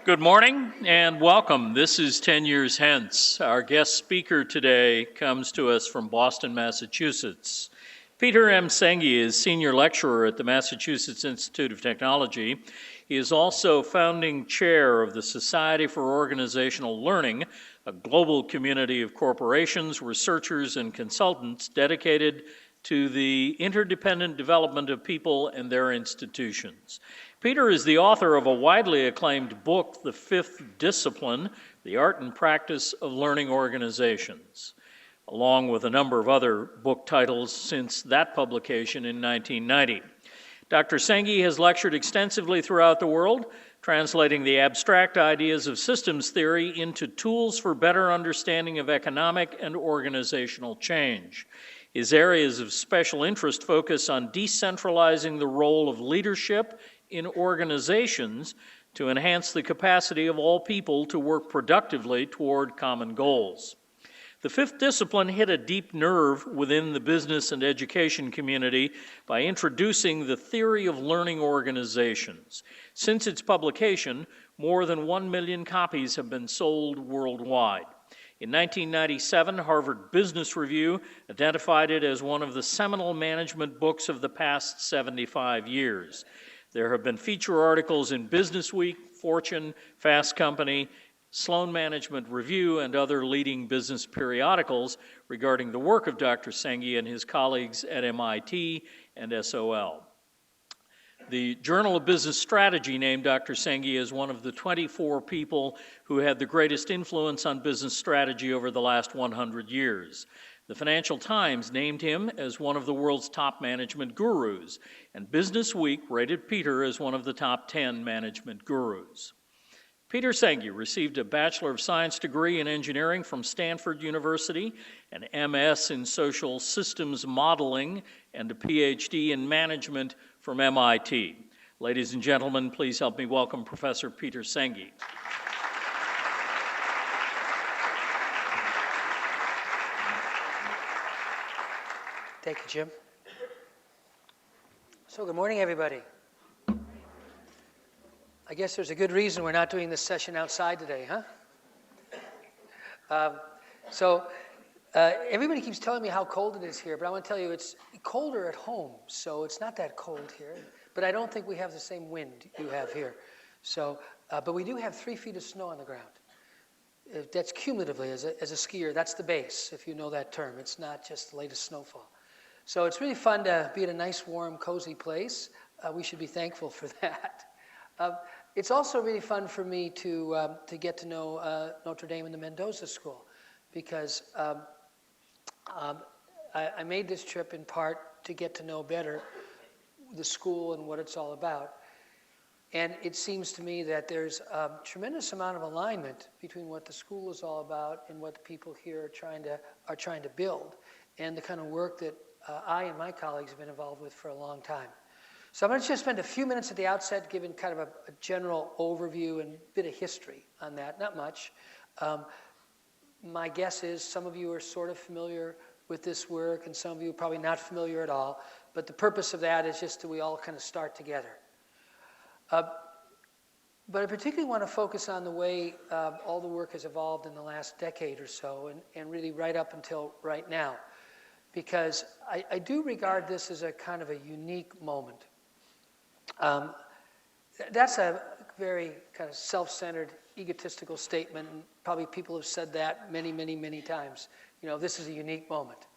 Good morning and welcome. This is 10 Years Hence. Our guest speaker today comes to us from Boston, Massachusetts. Peter M. Senge is senior lecturer at the Massachusetts Institute of Technology. He is also founding chair of the Society for Organizational Learning, a global community of corporations, researchers, and consultants dedicated to the interdependent development of people and their institutions. Peter is the author of a widely acclaimed book, The Fifth Discipline, The Art and Practice of Learning Organizations, along with a number of other book titles since that publication in 1990. Dr. Senge has lectured extensively throughout the world, translating the abstract ideas of systems theory into tools for better understanding of economic and organizational change. His areas of special interest focus on decentralizing the role of leadership in organizations to enhance the capacity of all people to work productively toward common goals. The fifth discipline hit a deep nerve within the business and education community by introducing the theory of learning organizations. Since its publication, more than 1 million copies have been sold worldwide. In 1997, Harvard Business Review identified it as one of the seminal management books of the past 75 years. There have been feature articles in Business Week, Fortune, Fast Company, Sloan Management Review, and other leading business periodicals regarding the work of Dr. Senge and his colleagues at MIT and SOL. The Journal of Business Strategy named Dr. Senge as one of the 24 people who had the greatest influence on business strategy over the last 100 years. The Financial Times named him as one of the world's top management gurus, and Business Week rated Peter as one of the top 10 management gurus. Peter Senge received a Bachelor of Science degree in engineering from Stanford University, an MS in social systems modeling, and a Ph.D. in management from MIT. Ladies and gentlemen, please help me welcome Professor Peter Senge. Thank you, Jim. So good morning, everybody. I guess there's a good reason we're not doing this session outside today, huh? Everybody keeps telling me how cold it is here, but I want to tell you it's colder at home, so it's not that cold here. But I don't think we have the same wind you have here. But we do have 3 feet of snow on the ground. That's cumulatively, as a skier, that's the base, if you know that term. It's not just the latest snowfall. So it's really fun to be at a nice, warm, cozy place. We should be thankful for that. It's also really fun for me to get to know Notre Dame and the Mendoza School, because I made this trip in part to get to know better the school and what it's all about. And it seems to me that there's a tremendous amount of alignment between what the school is all about and what the people here are trying to build, and the kind of work that I and my colleagues have been involved with for a long time. So I'm going to just spend a few minutes at the outset giving kind of a general overview and a bit of history on that, not much. My guess is some of you are sort of familiar with this work, and some of you are probably not familiar at all, but the purpose of that is just that we all kind of start together. But I particularly want to focus on the way all the work has evolved in the last decade or so, and really right up until right now, because I do regard this as a kind of a unique moment. That's a very kind of self-centered, egotistical statement, and probably people have said that many, many, many times. You know, this is a unique moment.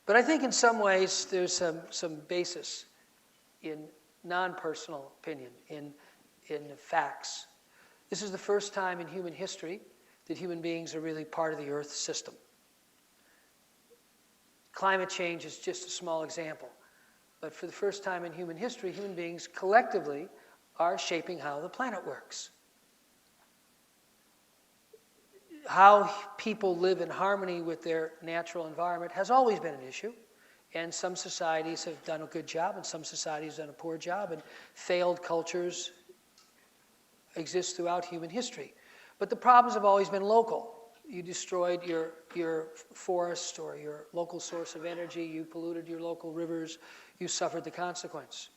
But I think in some ways there's some basis in non-personal opinion, in facts. This is the first time in human history that human beings are really part of the Earth system. Climate change is just a small example. But for the first time in human history, human beings collectively are shaping how the planet works. How people live in harmony with their natural environment has always been an issue. And some societies have done a good job, and some societies have done a poor job, and failed cultures exist throughout human history. But the problems have always been local. You destroyed your forest or your local source of energy, you polluted your local rivers, you suffered the consequence.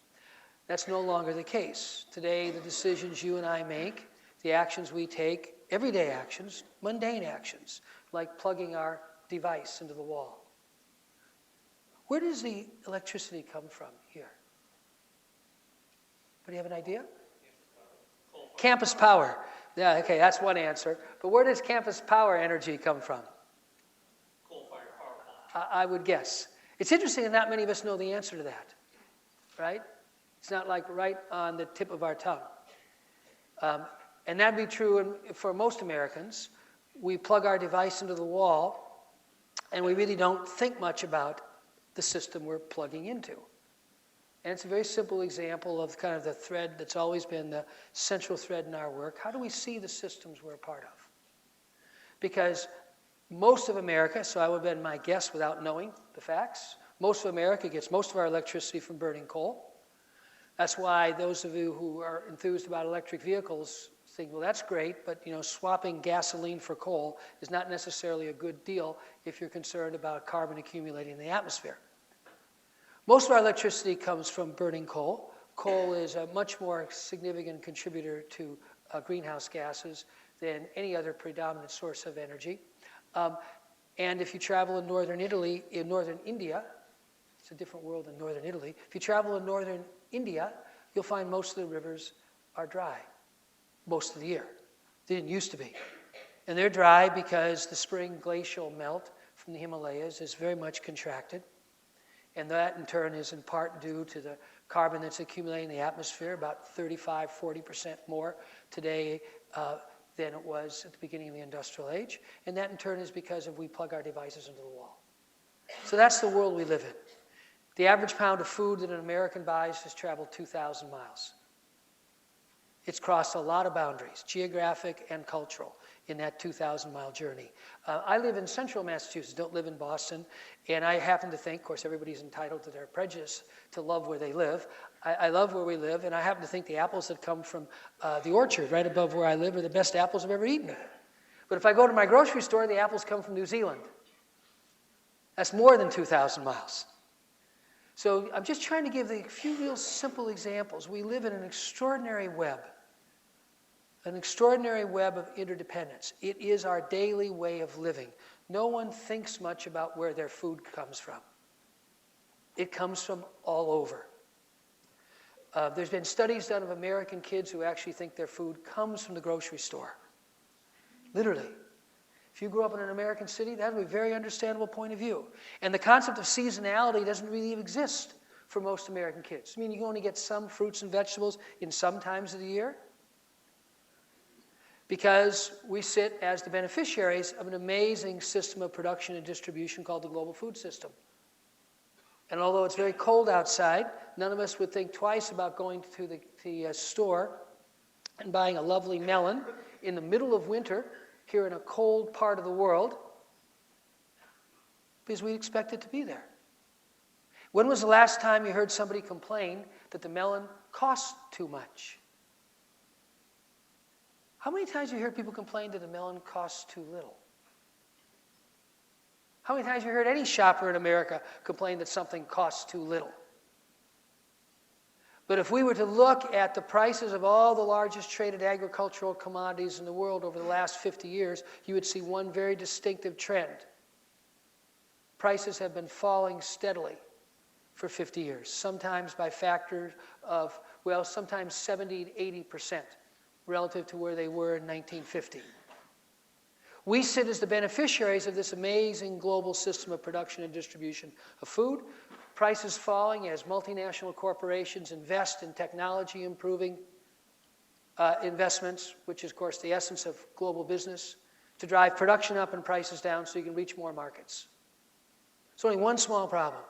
That's no longer the case. Today, the decisions you and I make, the actions we take, everyday actions, mundane actions, like plugging our device into the wall. Where does the electricity come from here? Anybody have an idea? Campus power. Yeah, okay, that's one answer. But where does campus power energy come from? Coal-fired power plant. I would guess. It's interesting that not many of us know the answer to that, right? It's not like right on the tip of our tongue. And that'd be true for most Americans. We plug our device into the wall, and we really don't think much about the system we're plugging into. And it's a very simple example of kind of the thread that's always been the central thread in our work. How do we see the systems we're a part of? Because most of America, so I would have been my guess without knowing the facts, most of America gets most of our electricity from burning coal. That's why those of you who are enthused about electric vehicles think, well, that's great, but swapping gasoline for coal is not necessarily a good deal if you're concerned about carbon accumulating in the atmosphere. Most of our electricity comes from burning coal. Coal is a much more significant contributor to greenhouse gases than any other predominant source of energy. And if you travel in northern India, it's a different world than northern Italy. If you travel in northern India, you'll find most of the rivers are dry most of the year. They didn't used to be. And they're dry because the spring glacial melt from the Himalayas is very much contracted. And that, in turn, is in part due to the carbon that's accumulating in the atmosphere, about 35–40% more today than it was at the beginning of the industrial age. And that, in turn, is because we plug our devices into the wall. So that's the world we live in. The average pound of food that an American buys has traveled 2,000 miles. It's crossed a lot of boundaries, geographic and cultural, in that 2,000-mile journey. I live in central Massachusetts, don't live in Boston, and I happen to think, of course, everybody's entitled to their prejudice to love where they live. I love where we live, and I happen to think the apples that come from the orchard right above where I live are the best apples I've ever eaten. But if I go to my grocery store, the apples come from New Zealand. That's more than 2,000 miles. So I'm just trying to give a few real simple examples. We live in an extraordinary web of interdependence. It is our daily way of living. No one thinks much about where their food comes from. It comes from all over. There's been studies done of American kids who actually think their food comes from the grocery store. Literally. If you grew up in an American city, that would be a very understandable point of view. And the concept of seasonality doesn't really exist for most American kids. I mean, you can only get some fruits and vegetables in some times of the year because we sit as the beneficiaries of an amazing system of production and distribution called the global food system. And although it's very cold outside, none of us would think twice about going to the store and buying a lovely melon in the middle of winter here in a cold part of the world because we expect it to be there. When was the last time you heard somebody complain that the melon cost too much? How many times have you heard people complain that the melon costs too little? How many times have you heard any shopper in America complain that something costs too little? But if we were to look at the prices of all the largest traded agricultural commodities in the world over the last 50 years, you would see one very distinctive trend. Prices have been falling steadily for 50 years, sometimes by factors of, well, sometimes 70 to 80% relative to where they were in 1950. We sit as the beneficiaries of this amazing global system of production and distribution of food. Prices falling as multinational corporations invest in technology improving investments, which is, of course, the essence of global business, to drive production up and prices down so you can reach more markets. It's only one small problem.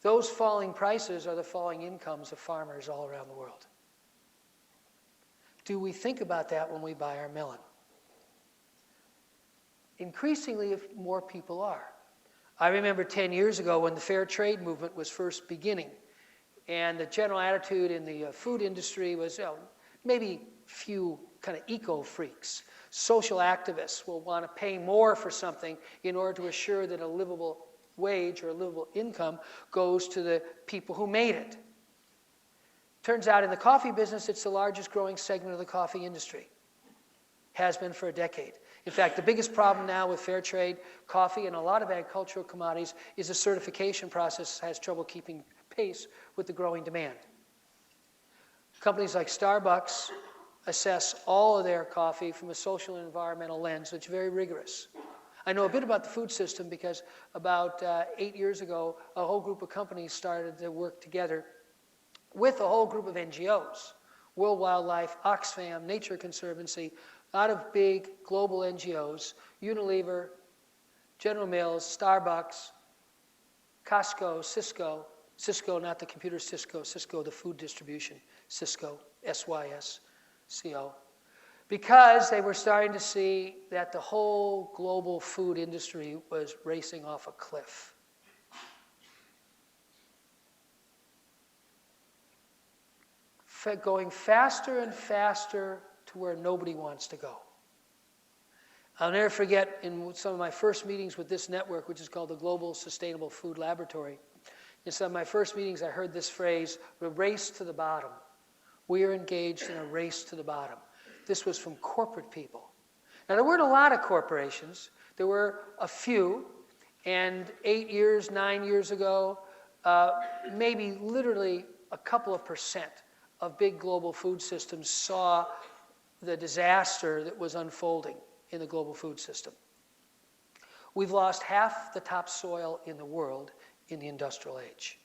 Those falling prices are the falling incomes of farmers all around the world. Do we think about that when we buy our melon? Increasingly, if more people are. I remember 10 years ago when the fair trade movement was first beginning, and the general attitude in the food industry was, maybe few kind of eco-freaks. Social activists will want to pay more for something in order to assure that a livable wage or a livable income goes to the people who made it. Turns out in the coffee business, it's the largest growing segment of the coffee industry. Has been for a decade. In fact, the biggest problem now with fair trade coffee and a lot of agricultural commodities is the certification process has trouble keeping pace with the growing demand. Companies like Starbucks assess all of their coffee from a social and environmental lens, which is very rigorous. I know a bit about the food system because about 8 years ago, a whole group of companies started to work together with a whole group of NGOs, World Wildlife, Oxfam, Nature Conservancy, a lot of big global NGOs, Unilever, General Mills, Starbucks, Costco, Cisco, not the computer Cisco, the food distribution, Cisco, SYSCO, because they were starting to see that the whole global food industry was racing off a cliff. Going faster and faster to where nobody wants to go. I'll never forget in some of my first meetings with this network, which is called the Global Sustainable Food Laboratory, in some of my first meetings I heard this phrase, the race to the bottom. We are engaged in a race to the bottom. This was from corporate people. Now there weren't a lot of corporations. There were a few, and 8 years, 9 years ago, maybe literally a couple of percent of big global food systems saw the disaster that was unfolding in the global food system. We've lost half the topsoil in the world in the industrial age.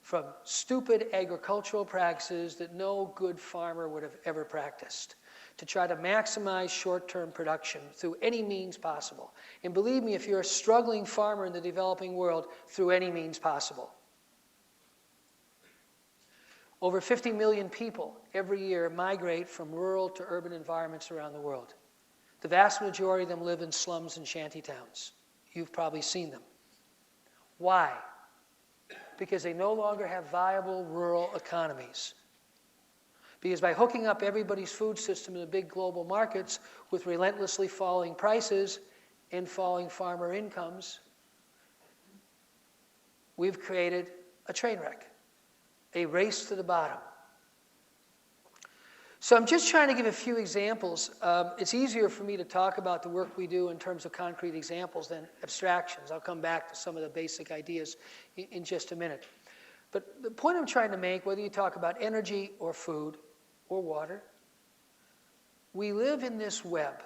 From stupid agricultural practices that no good farmer would have ever practiced, to try to maximize short-term production through any means possible. And believe me, if you're a struggling farmer in the developing world, through any means possible. Over 50 million people every year migrate from rural to urban environments around the world. The vast majority of them live in slums and shanty towns. You've probably seen them. Why? Because they no longer have viable rural economies. Because by hooking up everybody's food system in the big global markets with relentlessly falling prices and falling farmer incomes, we've created a train wreck. A race to the bottom. So I'm just trying to give a few examples. It's easier for me to talk about the work we do in terms of concrete examples than abstractions. I'll come back to some of the basic ideas in just a minute. But the point I'm trying to make, whether you talk about energy or food or water, we live in this web,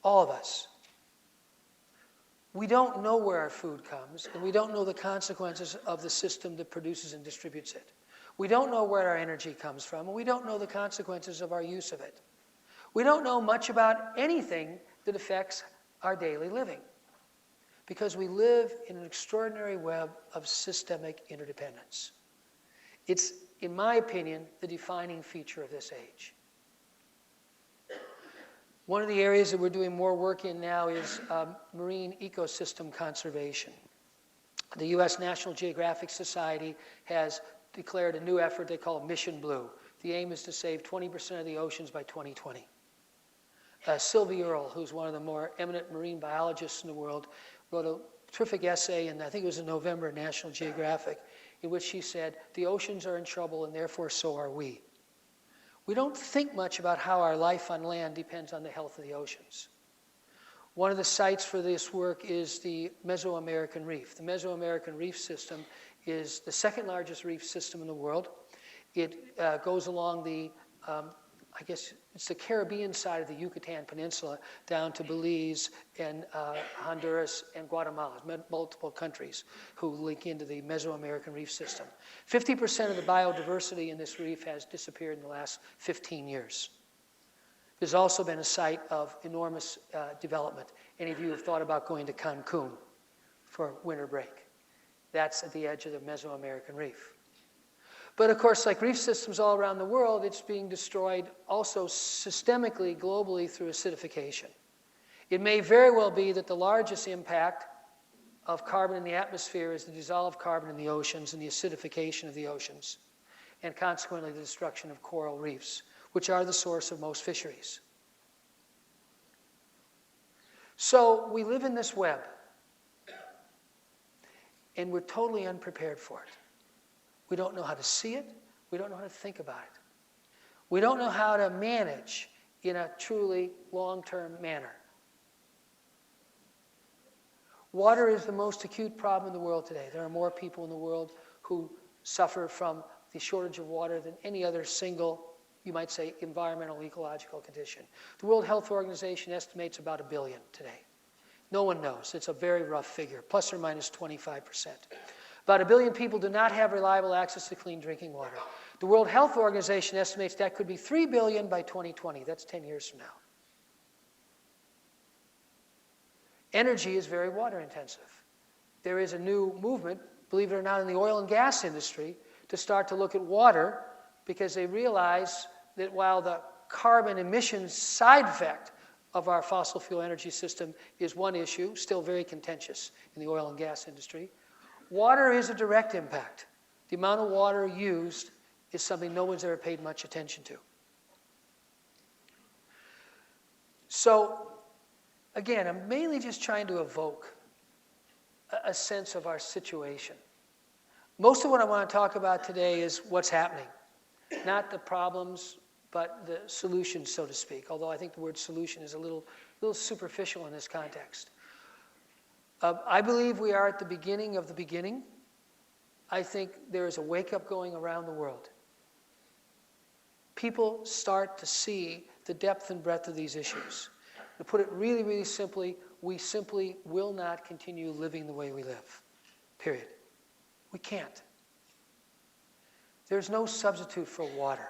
all of us. We don't know where our food comes, and we don't know the consequences of the system that produces and distributes it. We don't know where our energy comes from, and we don't know the consequences of our use of it. We don't know much about anything that affects our daily living, because we live in an extraordinary web of systemic interdependence. It's, in my opinion, the defining feature of this age. One of the areas that we're doing more work in now is marine ecosystem conservation. The U.S. National Geographic Society has declared a new effort they call Mission Blue. The aim is to save 20% of the oceans by 2020. Sylvie Earle, who's one of the more eminent marine biologists in the world, wrote a terrific essay, and I think it was in November in National Geographic, in which she said, the oceans are in trouble and therefore so are we. We don't think much about how our life on land depends on the health of the oceans. One of the sites for this work is the Mesoamerican Reef. The Mesoamerican Reef System is the second largest reef system in the world. It goes along the, I guess it's the Caribbean side of the Yucatan Peninsula down to Belize and Honduras and Guatemala, multiple countries who link into the Mesoamerican Reef System. 50% of the biodiversity in this reef has disappeared in the last 15 years. There's also been a site of enormous development. Any of you have thought about going to Cancun for winter break? That's at the edge of the Mesoamerican Reef. But of course, like reef systems all around the world, it's being destroyed also systemically, globally, through acidification. It may very well be that the largest impact of carbon in the atmosphere is the dissolved carbon in the oceans and the acidification of the oceans, and consequently the destruction of coral reefs, which are the source of most fisheries. So we live in this web, and we're totally unprepared for it. We don't know how to see it. We don't know how to think about it. We don't know how to manage in a truly long-term manner. Water is the most acute problem in the world today. There are more people in the world who suffer from the shortage of water than any other single, you might say, environmental, ecological condition. The World Health Organization estimates about 1 billion today. No one knows. It's a very rough figure, plus or minus 25%. About 1 billion people do not have reliable access to clean drinking water. The World Health Organization estimates that could be 3 billion by 2020. That's 10 years from now. Energy is very water intensive. There is a new movement, believe it or not, in the oil and gas industry to start to look at water because they realize that while the carbon emissions side effect of our fossil fuel energy system is one issue, still very contentious in the oil and gas industry, water is a direct impact. The amount of water used is something no one's ever paid much attention to. So, again, I'm mainly just trying to evoke a sense of our situation. Most of what I want to talk about today is what's happening, not the problems, but the solutions, so to speak, although I think the word solution is a little superficial in this context. I believe we are at the beginning of the beginning. I think there is a wake-up going around the world. People start to see the depth and breadth of these issues. To put it really, really simply, we simply will not continue living the way we live, period. We can't. There's no substitute for water.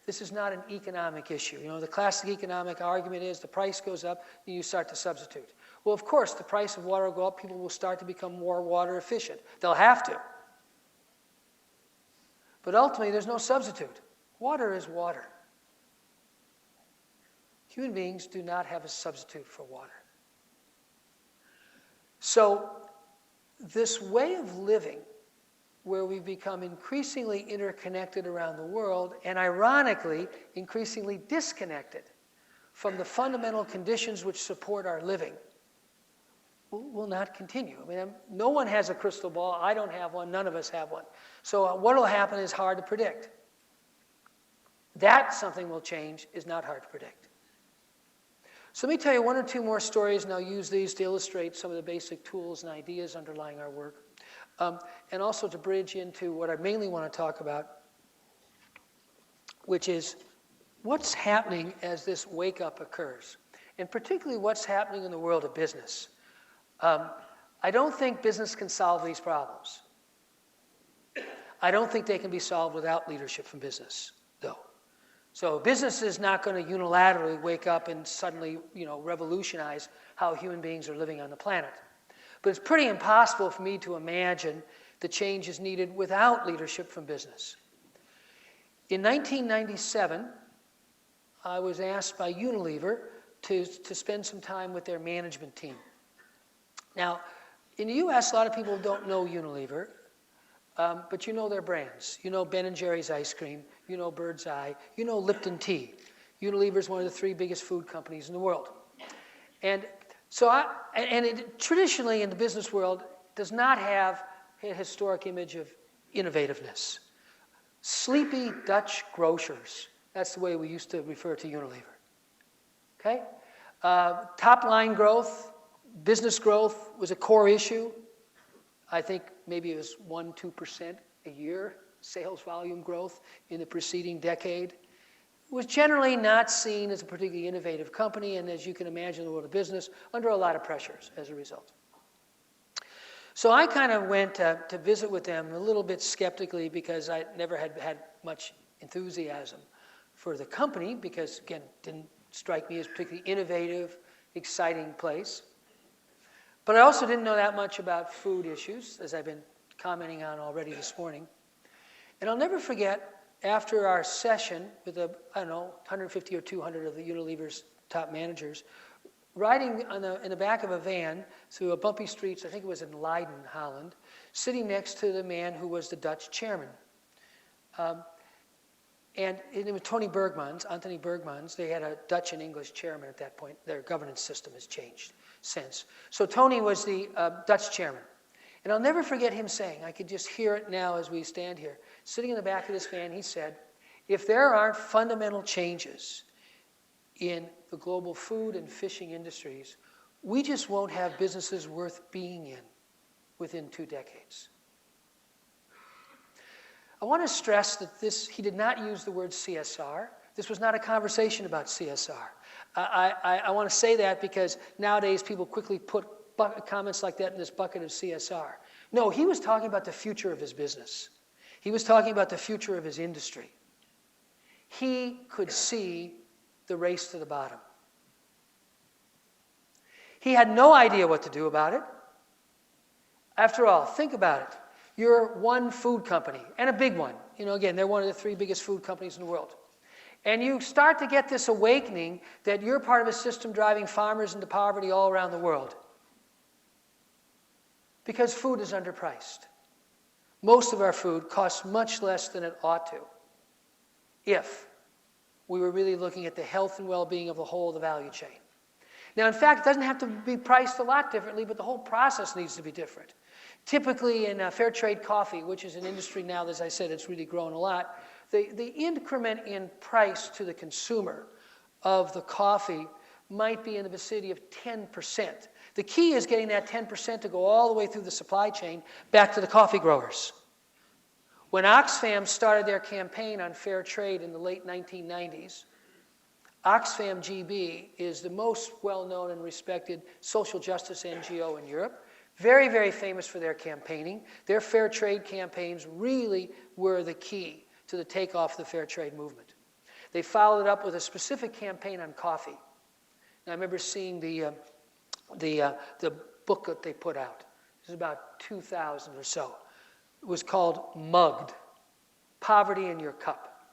This is not an economic issue. You know, the classic economic argument is the price goes up and you start to substitute. Well, of course, the price of water will go up. People will start to become more water efficient. They'll have to. But ultimately, there's no substitute. Water is water. Human beings do not have a substitute for water. So, this way of living, where we've become increasingly interconnected around the world, and ironically, increasingly disconnected from the fundamental conditions which support our living, will not continue. I mean, no one has a crystal ball. I don't have one. None of us have one. So what will happen is hard to predict. That something will change is not hard to predict. So let me tell you one or two more stories, and I'll use these to illustrate some of the basic tools and ideas underlying our work, and also to bridge into what I mainly want to talk about, which is what's happening as this wake-up occurs, and particularly what's happening in the world of business. I don't think business can solve these problems. I don't think they can be solved without leadership from business, though. So business is not going to unilaterally wake up and suddenly, revolutionize how human beings are living on the planet. But it's pretty impossible for me to imagine the change is needed without leadership from business. In 1997, I was asked by Unilever to spend some time with their management team. Now, in the U.S., a lot of people don't know Unilever, but you know their brands. You know Ben & Jerry's ice cream. You know Bird's Eye. You know Lipton tea. Unilever is one of the 3 biggest food companies in the world. And so, traditionally in the business world, does not have a historic image of innovativeness. Sleepy Dutch grocers. That's the way we used to refer to Unilever. Okay? Top line growth, business growth was a core issue. I think maybe it was 1-2% a year sales volume growth in the preceding decade. It was generally not seen as a particularly innovative company, and as you can imagine, the world of business under a lot of pressures as a result. So I kind of went to visit with them a little bit skeptically because I never had much enthusiasm for the company because, again, it didn't strike me as particularly innovative, exciting place. But I also didn't know that much about food issues, as I've been commenting on already this morning. And I'll never forget, after our session with 150 or 200 of the Unilever's top managers, riding in the back of a van through a bumpy streets, I think it was in Leiden, Holland, sitting next to the man who was the Dutch chairman. And it was Anthony Bergmans. They had a Dutch and English chairman at that point. Their governance system has changed since. So Tony was the Dutch chairman. And I'll never forget him saying, I could just hear it now as we stand here, sitting in the back of this van, he said, if there aren't fundamental changes in the global food and fishing industries, we just won't have businesses worth being in within 2 decades. I want to stress that he did not use the word CSR. This was not a conversation about CSR. I want to say that because nowadays people quickly put comments like that in this bucket of CSR. No, he was talking about the future of his business. He was talking about the future of his industry. He could see the race to the bottom. He had no idea what to do about it. After all, think about it. You're one food company, and a big one. Again, they're one of the 3 biggest food companies in the world. And you start to get this awakening that you're part of a system driving farmers into poverty all around the world. Because food is underpriced. Most of our food costs much less than it ought to, if we were really looking at the health and well-being of the whole of the value chain. Now, in fact, it doesn't have to be priced a lot differently, but the whole process needs to be different. Typically in fair trade coffee, which is an industry now, as I said, it's really grown a lot, the increment in price to the consumer of the coffee might be in the vicinity of 10%. The key is getting that 10% to go all the way through the supply chain back to the coffee growers. When Oxfam started their campaign on fair trade in the late 1990s, Oxfam GB is the most well-known and respected social justice NGO in Europe. Very, very famous for their campaigning. Their fair trade campaigns really were the key to the takeoff of the fair trade movement. They followed it up with a specific campaign on coffee. And I remember seeing the book that they put out. It was about 2,000 or so. It was called Mugged, Poverty in Your Cup.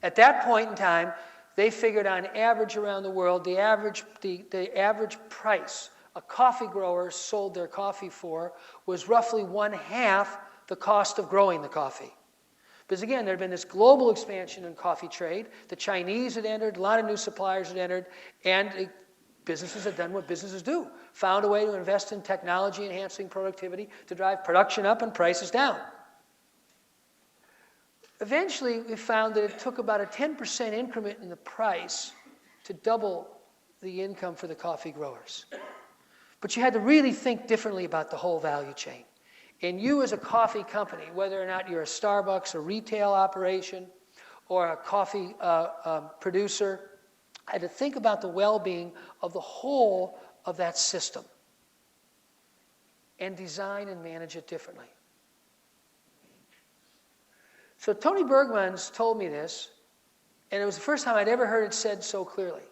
At that point in time, they figured on average around the world, the average price a coffee grower sold their coffee for was roughly 1/2 the cost of growing the coffee. Because again, there had been this global expansion in coffee trade. The Chinese had entered, a lot of new suppliers had entered, and businesses had done what businesses do. Found a way to invest in technology, enhancing productivity, to drive production up and prices down. Eventually, we found that it took about a 10% increment in the price to double the income for the coffee growers. But you had to really think differently about the whole value chain. And you as a coffee company, whether or not you're a Starbucks, a retail operation, or a coffee producer, had to think about the well-being of the whole of that system and design and manage it differently. So Tony Bergmans told me this, and it was the first time I'd ever heard it said so clearly.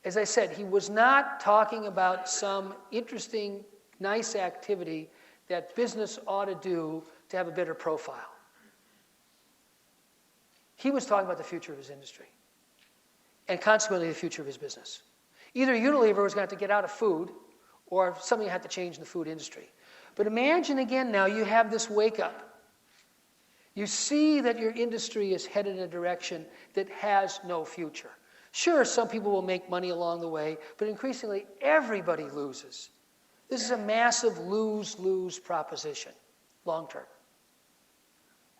As I said, he was not talking about some interesting, nice activity that business ought to do to have a better profile. He was talking about the future of his industry, and consequently the future of his business. Either Unilever was going to have to get out of food, or something had to change in the food industry. But imagine again now you have this wake up. You see that your industry is headed in a direction that has no future. Sure, some people will make money along the way, but increasingly everybody loses. This is a massive lose-lose proposition, long term.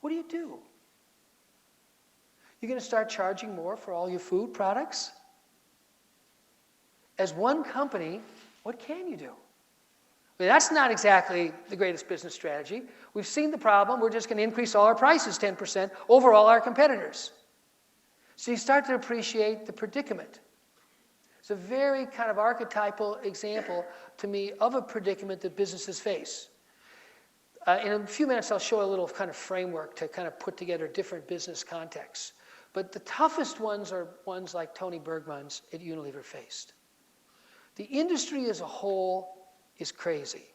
What do? You're going to start charging more for all your food products? As one company, what can you do? I mean, that's not exactly the greatest business strategy. We've seen the problem. We're just going to increase all our prices 10% over all our competitors. So you start to appreciate the predicament. It's a very kind of archetypal example to me of a predicament that businesses face. In a few minutes, I'll show a little kind of framework to kind of put together different business contexts. But the toughest ones are ones like Tony Bergmans at Unilever faced. The industry as a whole is crazy.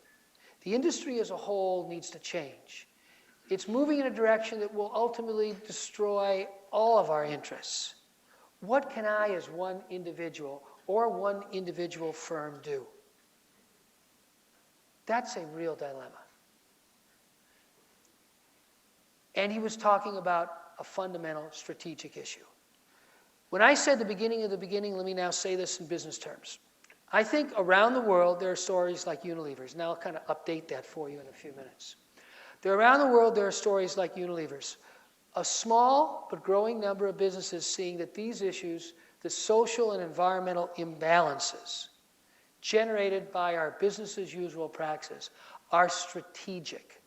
The industry as a whole needs to change. It's moving in a direction that will ultimately destroy all of our interests. What can I, as one individual or one individual firm, do? That's a real dilemma. And he was talking about a fundamental strategic issue. When I said the beginning of the beginning, let me now say this in business terms. I think around the world there are stories like Unilever's. Now I'll kind of update that for you in a few minutes. Around the world there are stories like Unilever's. A small but growing number of businesses seeing that these issues, the social and environmental imbalances generated by our business as usual practices, are strategic.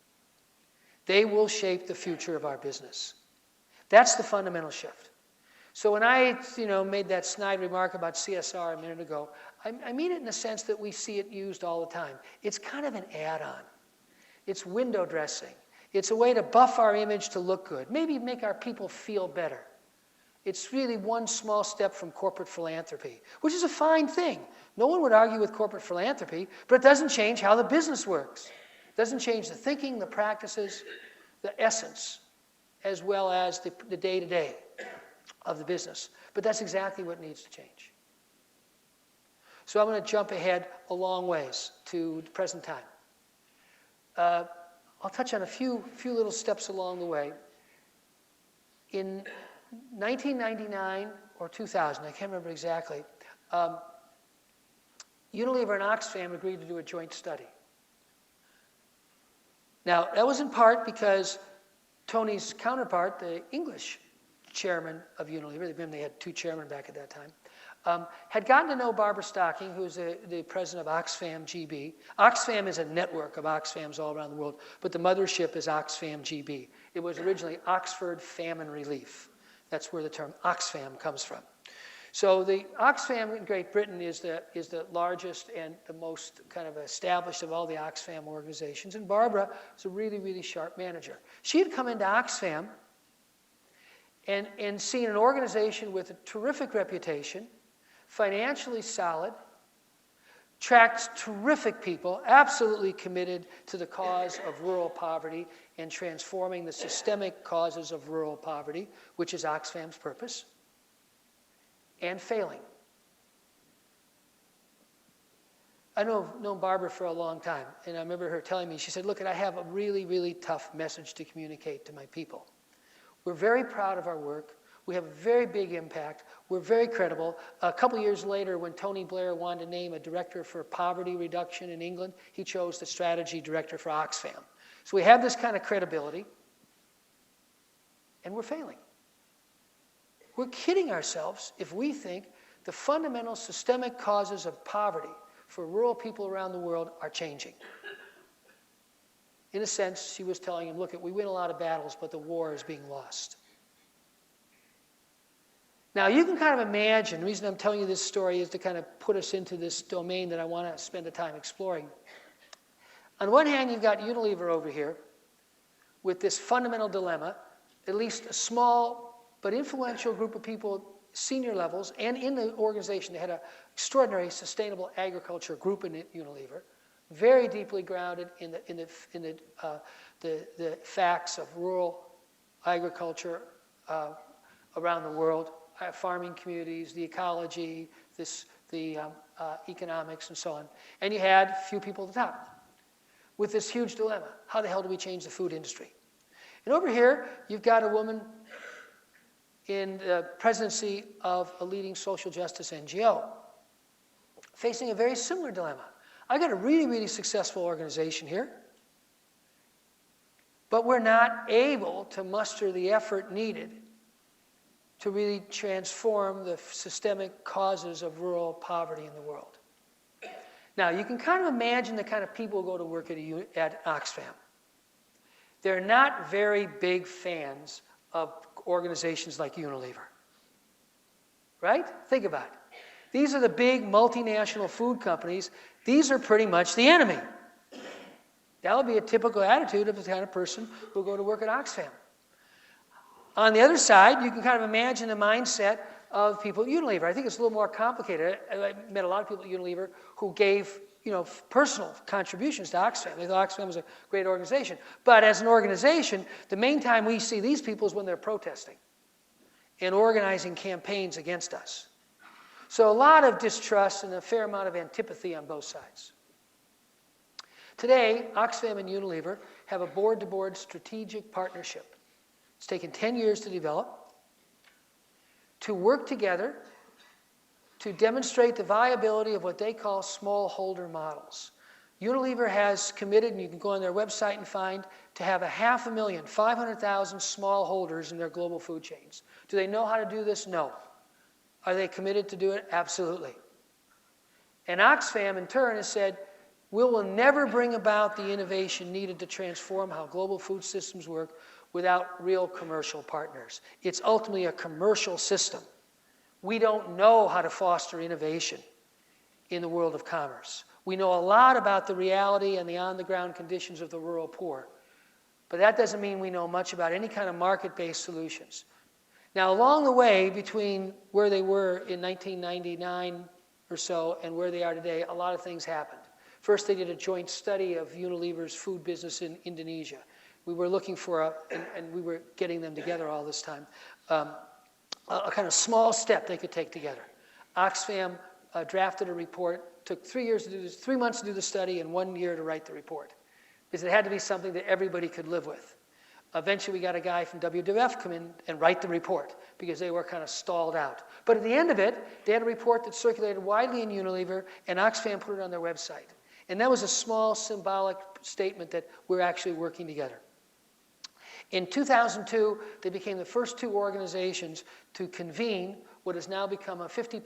They will shape the future of our business. That's the fundamental shift. So when I made that snide remark about CSR a minute ago, I mean it in the sense that we see it used all the time. It's kind of an add-on. It's window dressing. It's a way to buff our image to look good, maybe make our people feel better. It's really one small step from corporate philanthropy, which is a fine thing. No one would argue with corporate philanthropy, but it doesn't change how the business works. It doesn't change the thinking, the practices, the essence, as well as the day-to-day of the business. But that's exactly what needs to change. So I'm going to jump ahead a long ways to the present time. I'll touch on a few little steps along the way. In 1999 or 2000, I can't remember exactly, Unilever and Oxfam agreed to do a joint study. Now, that was in part because Tony's counterpart, the English chairman of Unilever, they had two chairmen back at that time, had gotten to know Barbara Stocking, who was the president of Oxfam GB. Oxfam is a network of Oxfams all around the world, but the mothership is Oxfam GB. It was originally Oxford Famine Relief. That's where the term Oxfam comes from. So the Oxfam in Great Britain is the largest and the most kind of established of all the Oxfam organizations. And Barbara was a really, really sharp manager. She had come into Oxfam and seen an organization with a terrific reputation, financially solid, tracked terrific people, absolutely committed to the cause of rural poverty and transforming the systemic causes of rural poverty, which is Oxfam's purpose, and failing. I've known Barbara for a long time, and I remember her telling me, she said, look, I have a really, really tough message to communicate to my people. We're very proud of our work. We have a very big impact. We're very credible. A couple years later, when Tony Blair wanted to name a director for poverty reduction in England, he chose the strategy director for Oxfam. So we have this kind of credibility, and we're failing. We're kidding ourselves if we think the fundamental systemic causes of poverty for rural people around the world are changing. In a sense, she was telling him, look, we win a lot of battles, but the war is being lost. Now, you can kind of imagine, the reason I'm telling you this story is to kind of put us into this domain that I want to spend the time exploring. On one hand, you've got Unilever over here with this fundamental dilemma, at least a small but influential group of people, senior levels, and in the organization, they had an extraordinary sustainable agriculture group in Unilever, very deeply grounded in the facts of rural agriculture around the world, farming communities, the ecology, the economics, and so on. And you had a few people at the top with this huge dilemma. How the hell do we change the food industry? And over here, you've got a woman in the presidency of a leading social justice NGO facing a very similar dilemma. I got a really, really successful organization here, but we're not able to muster the effort needed to really transform the systemic causes of rural poverty in the world. Now, you can kind of imagine the kind of people who go to work at Oxfam. They're not very big fans of organizations like Unilever. Right? Think about it. These are the big multinational food companies. These are pretty much the enemy. That would be a typical attitude of the kind of person who will go to work at Oxfam. On the other side, you can kind of imagine the mindset of people at Unilever. I think it's a little more complicated. I met a lot of people at Unilever who gave, personal contributions to Oxfam. They thought Oxfam was a great organization. But as an organization, the main time we see these people is when they're protesting and organizing campaigns against us. So a lot of distrust and a fair amount of antipathy on both sides. Today, Oxfam and Unilever have a board-to-board strategic partnership. It's taken 10 years to develop, to work together to demonstrate the viability of what they call smallholder models. Unilever has committed, and you can go on their website and find, to have 500,000, 500,000 smallholders in their global food chains. Do they know how to do this? No. Are they committed to do it? Absolutely. And Oxfam, in turn, has said, we will never bring about the innovation needed to transform how global food systems work without real commercial partners. It's ultimately a commercial system. We don't know how to foster innovation in the world of commerce. We know a lot about the reality and the on-the-ground conditions of the rural poor, but that doesn't mean we know much about any kind of market-based solutions. Now, along the way, between where they were in 1999 or so and where they are today, a lot of things happened. First, they did a joint study of Unilever's food business in Indonesia. We were looking for and we were getting them together all this time, a kind of small step they could take together. Oxfam drafted a report, took 3 years to do this, 3 months to do the study, and 1 year to write the report, because it had to be something that everybody could live with. Eventually, we got a guy from WWF come in and write the report, because they were kind of stalled out. But at the end of it, they had a report that circulated widely in Unilever, and Oxfam put it on their website. And that was a small symbolic statement that we're actually working together. In 2002, they became the first 2 organizations to convene what has now become a 50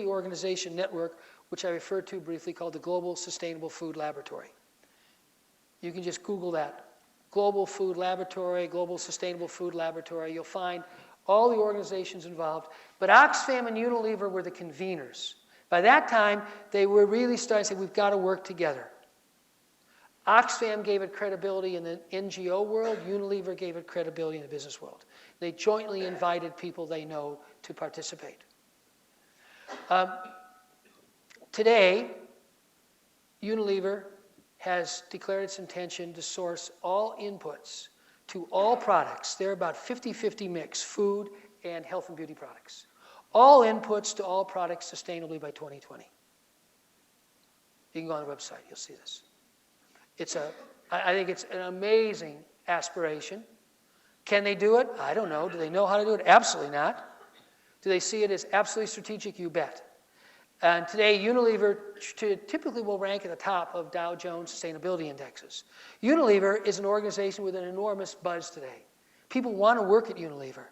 organization network, which I referred to briefly, called the Global Sustainable Food Laboratory. You can just Google that. Global Food Laboratory, Global Sustainable Food Laboratory. You'll find all the organizations involved. But Oxfam and Unilever were the conveners. By that time, they were really starting to say, we've got to work together. Oxfam gave it credibility in the NGO world. Unilever gave it credibility in the business world. They jointly invited people they know to participate. Today, Unilever has declared its intention to source all inputs to all products. They're about 50-50 mix, food and health and beauty products. All inputs to all products sustainably by 2020. You can go on the website, you'll see this. I think it's an amazing aspiration. Can they do it? I don't know. Do they know how to do it? Absolutely not. Do they see it as absolutely strategic? You bet. And today, Unilever typically will rank at the top of Dow Jones sustainability indexes. Unilever is an organization with an enormous buzz today. People want to work at Unilever.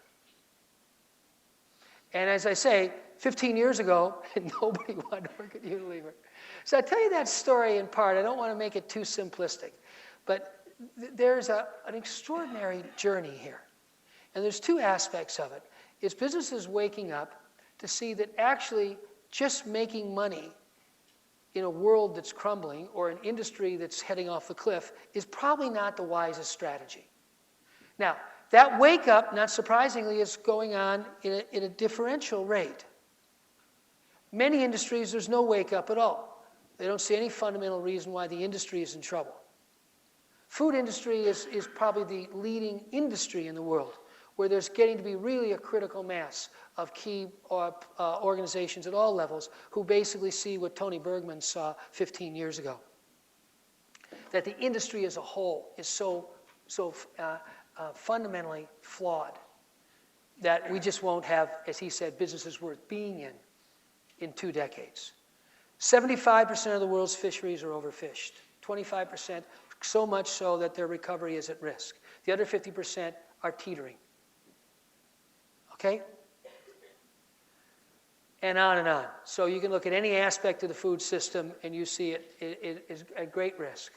And as I say, 15 years ago, nobody wanted to work at Unilever. So I tell you that story in part. I don't want to make it too simplistic. But there's an extraordinary journey here. And there's 2 aspects of it. It's businesses waking up to see that actually just making money in a world that's crumbling or an industry that's heading off the cliff is probably not the wisest strategy. Now, that wake up, not surprisingly, is going on in a differential rate. Many industries, there's no wake up at all. They don't see any fundamental reason why the industry is in trouble. Food industry is probably the leading industry in the world, where there's getting to be really a critical mass of key organizations at all levels who basically see what Tony Bergman saw 15 years ago. That the industry as a whole is so fundamentally flawed that we just won't have, as he said, businesses worth being in 2 decades. 75% of the world's fisheries are overfished. 25%, so much so that their recovery is at risk. The other 50% are teetering. Okay? And on and on. So you can look at any aspect of the food system and you see it is at great risk.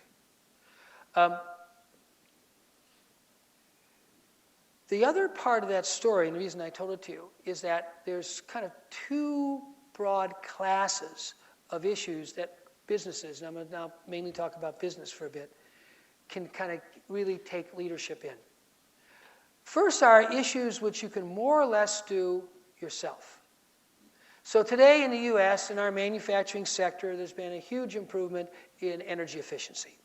The other part of that story, and the reason I told it to you, is that there's kind of 2 broad classes of issues that businesses, and I'm going to now mainly talk about business for a bit, can kind of really take leadership in. First are issues which you can more or less do yourself. So today in the US, in our manufacturing sector, there's been a huge improvement in energy efficiency.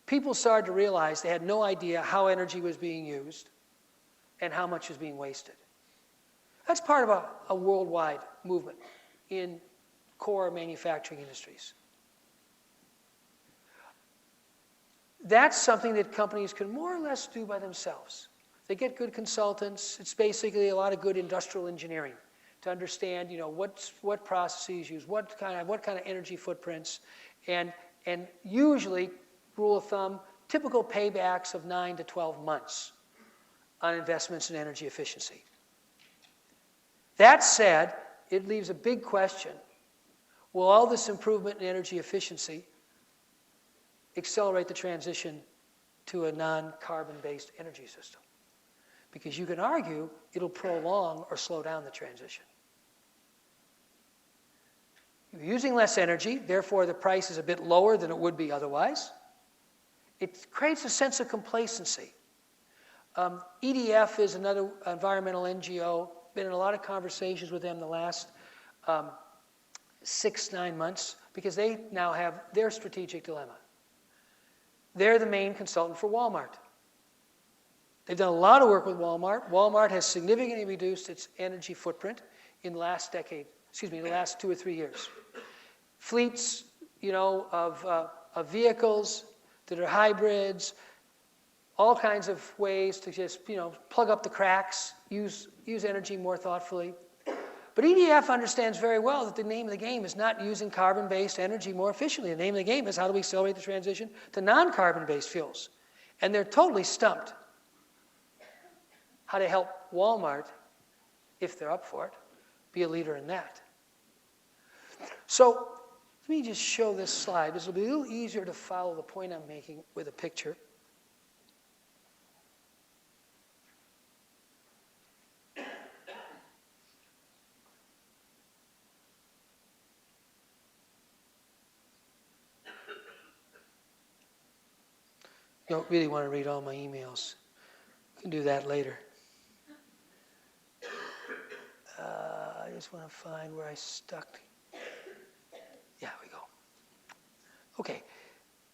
People started to realize they had no idea how energy was being used and how much was being wasted. That's part of a worldwide movement in core manufacturing industries. That's something that companies can more or less do by themselves. They get good consultants. It's basically a lot of good industrial engineering to understand, what processes use, what kind of energy footprints, and usually, rule of thumb, typical paybacks of 9 to 12 months on investments in energy efficiency. That said, it leaves a big question. Will all this improvement in energy efficiency accelerate the transition to a non-carbon-based energy system? Because you can argue it'll prolong or slow down the transition. You're using less energy, therefore the price is a bit lower than it would be otherwise. It creates a sense of complacency. EDF is another environmental NGO. Been in a lot of conversations with them the last 6-9 months because they now have their strategic dilemma. They're the main consultant for Walmart. They've done a lot of work with Walmart. Walmart has significantly reduced its energy footprint in the last decade, the last 2 or 3 years. Fleets, of vehicles that are hybrids, all kinds of ways to just, plug up the cracks, use energy more thoughtfully. But EDF understands very well that the name of the game is not using carbon-based energy more efficiently. The name of the game is how do we accelerate the transition to non-carbon-based fuels. And they're totally stumped how to help Walmart, if they're up for it, be a leader in that. So let me just show this slide. This will be a little easier to follow the point I'm making with a picture. You don't really want to read all my emails. You can do that later. I just want to find where I stuck. Yeah, we go. Okay,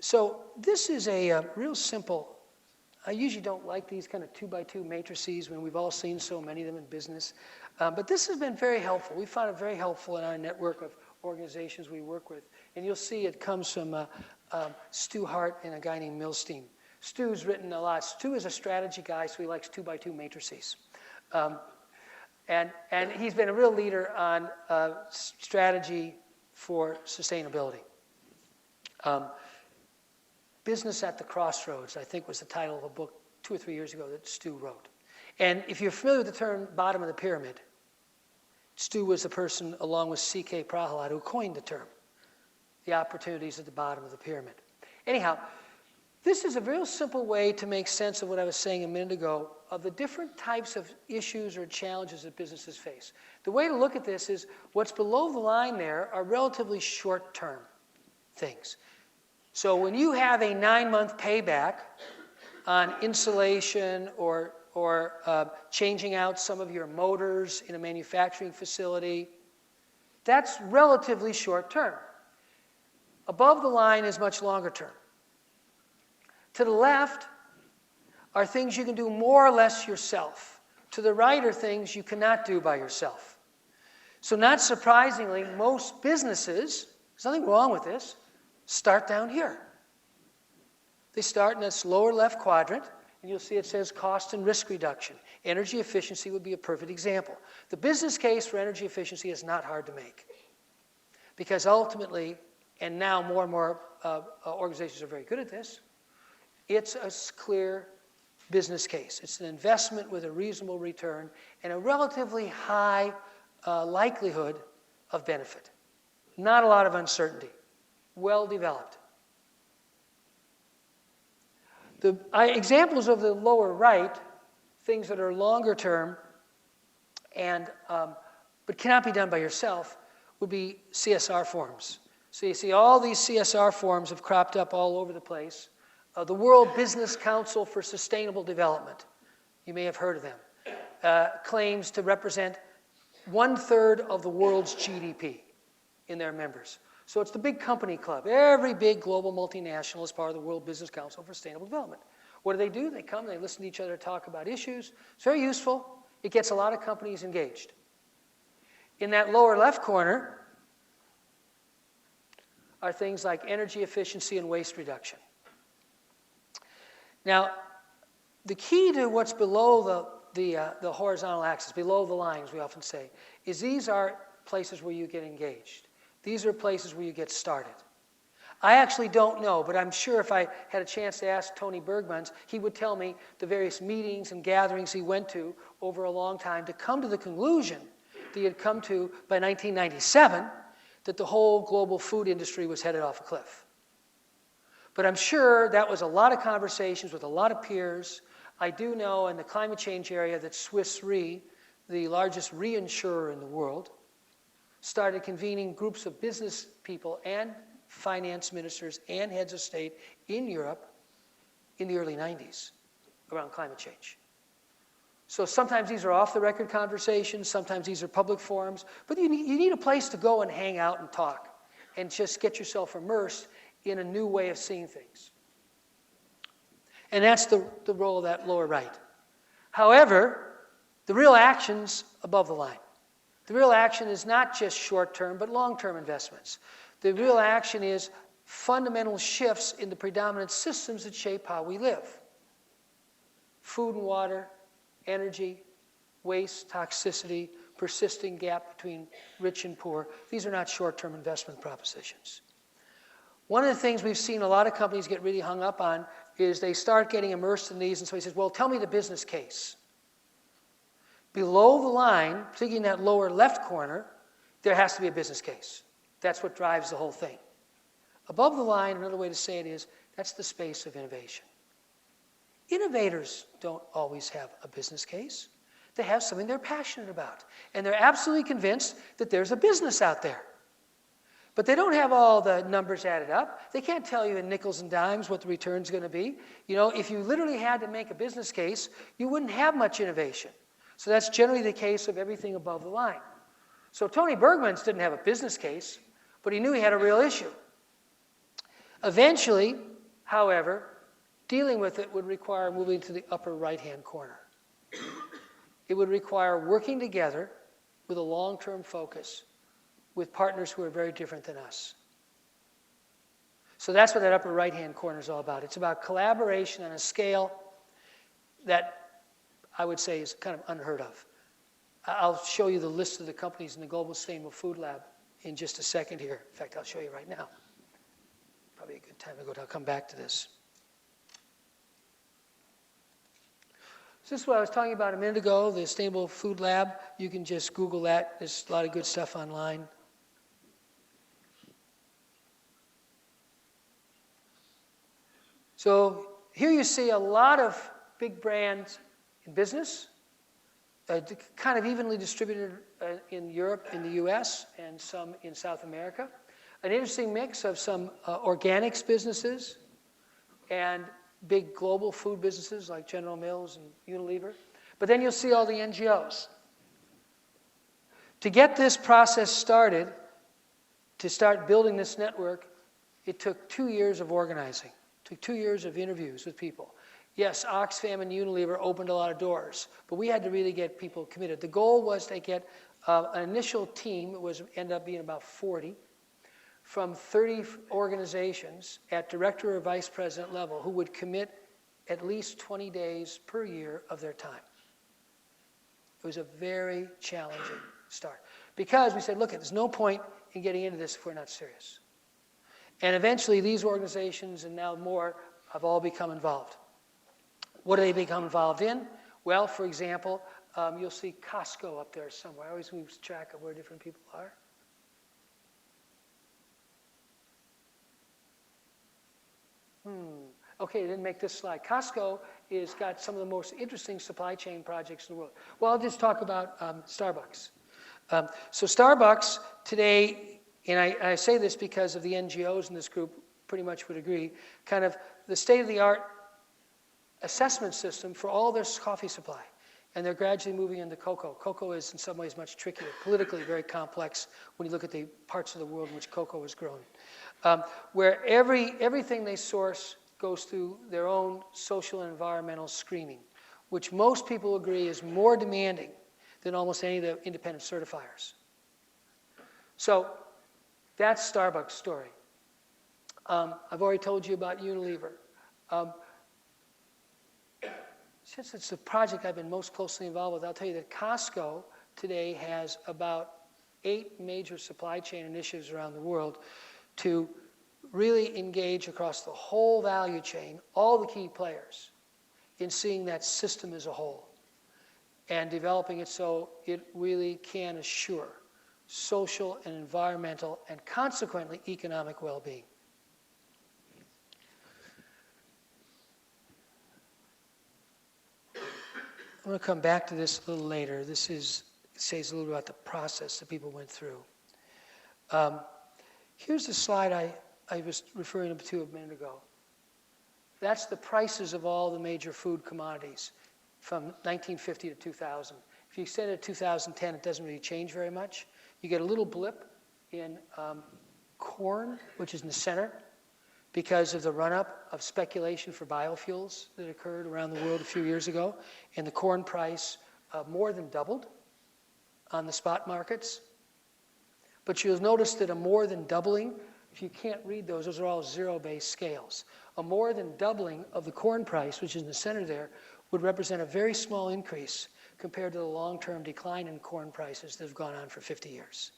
so this is a real simple. I usually don't like these kind of 2x2 matrices when we've all seen so many of them in business. But this has been very helpful. We found it very helpful in our network of organizations we work with. And you'll see it comes from Stu Hart and a guy named Milstein. Stu's written a lot. Stu is a strategy guy, so he likes 2x2 matrices. And he's been a real leader on strategy for sustainability. Business at the Crossroads, I think, was the title of a book 2 or 3 years ago that Stu wrote. And if you're familiar with the term bottom of the pyramid, Stu was the person, along with C.K. Prahalad, who coined the term, the opportunities at the bottom of the pyramid. Anyhow, this is a real simple way to make sense of what I was saying a minute ago of the different types of issues or challenges that businesses face. The way to look at this is what's below the line there are relatively short-term things. So when you have a 9-month payback on insulation or changing out some of your motors in a manufacturing facility, that's relatively short-term. Above the line is much longer term. To the left are things you can do more or less yourself. To the right are things you cannot do by yourself. So not surprisingly, most businesses, there's nothing wrong with this, start down here. They start in this lower left quadrant, and you'll see it says cost and risk reduction. Energy efficiency would be a perfect example. The business case for energy efficiency is not hard to make. Because ultimately, and now more and more organizations are very good at this, it's a clear business case. It's an investment with a reasonable return and a relatively high likelihood of benefit. Not a lot of uncertainty. Well developed. The examples of the lower right, things that are longer term and but cannot be done by yourself, would be CSR forms. So you see all these CSR forms have cropped up all over the place. The World Business Council for Sustainable Development, you may have heard of them, claims to represent 1/3 of the world's GDP in their members. So it's the big company club. Every big global multinational is part of the World Business Council for Sustainable Development. What do? They come, they listen to each other talk about issues. It's very useful. It gets a lot of companies engaged. In that lower left corner are things like energy efficiency and waste reduction. Now, the key to what's below the horizontal axis, below the line, as we often say, is these are places where you get engaged. These are places where you get started. I actually don't know, but I'm sure if I had a chance to ask Tony Bergmans, he would tell me the various meetings and gatherings he went to over a long time to come to the conclusion that he had come to by 1997 that the whole global food industry was headed off a cliff. But I'm sure that was a lot of conversations with a lot of peers. I do know in the climate change area that Swiss Re, the largest reinsurer in the world, started convening groups of business people and finance ministers and heads of state in Europe in the early 90s around climate change. So sometimes these are off-the-record conversations, sometimes these are public forums, but you need a place to go and hang out and talk and just get yourself immersed in a new way of seeing things. And that's the role of that lower right. However, the real action's above the line. The real action is not just short-term, but long-term investments. The real action is fundamental shifts in the predominant systems that shape how we live. Food and water, energy, waste, toxicity, persisting gap between rich and poor. These are not short-term investment propositions. One of the things we've seen a lot of companies get really hung up on is they start getting immersed in these, and so he says, well, tell me the business case. Below the line, particularly in that lower left corner, there has to be a business case. That's what drives the whole thing. Above the line, another way to say it is, that's the space of innovation. Innovators don't always have a business case. They have something they're passionate about. And they're absolutely convinced that there's a business out there. But they don't have all the numbers added up. They can't tell you in nickels and dimes what the return's going to be. You know, if you literally had to make a business case, you wouldn't have much innovation. So that's generally the case of everything above the line. So Tony Bergmans didn't have a business case, but he knew he had a real issue. Eventually, however, dealing with it would require moving to the upper right-hand corner. It would require working together with a long-term focus with partners who are very different than us. So that's what that upper right-hand corner is all about. It's about collaboration on a scale that I would say is kind of unheard of. I'll show you the list of the companies in the Global Sustainable Food Lab in just a second here. In fact, I'll show you right now. Probably a good time to go. I'll come back to this. So this is what I was talking about a minute ago, the Sustainable Food Lab. You can just Google that. There's a lot of good stuff online. So here you see a lot of big brands in business, kind of evenly distributed in Europe, in the US, and some in South America. An interesting mix of some organics businesses and big global food businesses like General Mills and Unilever. But then you'll see all the NGOs. To get this process started, to start building this network, it took 2 years of organizing. It took 2 years of interviews with people. Yes, Oxfam and Unilever opened a lot of doors, but we had to really get people committed. The goal was to get an initial team, ended up being about 40, from 30 organizations at director or vice president level who would commit at least 20 days per year of their time. It was a very challenging start. Because we said, look, there's no point in getting into this if we're not serious. And eventually these organizations and now more have all become involved. What do they become involved in? Well, for example, you'll see Costco up there somewhere. I always lose track of where different people are. Okay, I didn't make this slide. Costco has got some of the most interesting supply chain projects in the world. Well, I'll just talk about Starbucks. So Starbucks today, and I say this because of the NGOs in this group pretty much would agree, kind of the state-of-the-art assessment system for all their coffee supply. And they're gradually moving into cocoa. Cocoa is in some ways much trickier, politically very complex when you look at the parts of the world in which cocoa is grown. Where everything they source goes through their own social and environmental screening, which most people agree is more demanding than almost any of the independent certifiers. So that's Starbucks' story. I've already told you about Unilever. since it's the project I've been most closely involved with, I'll tell you that Costco today has about 8 major supply chain initiatives around the world to really engage across the whole value chain, all the key players, in seeing that system as a whole and developing it so it really can assure social and environmental and consequently economic well-being. I'm going to come back to this a little later. It says a little about the process that people went through. Here's the slide I was referring to a minute ago. That's the prices of all the major food commodities from 1950 to 2000. If you extend it to 2010, it doesn't really change very much. You get a little blip in corn, which is in the center, because of the run-up of speculation for biofuels that occurred around the world a few years ago. And the corn price more than doubled on the spot markets. But you'll notice that a more than doubling, if you can't read those are all zero-based scales. A more than doubling of the corn price, which is in the center there, would represent a very small increase compared to the long-term decline in corn prices that have gone on for 50 years.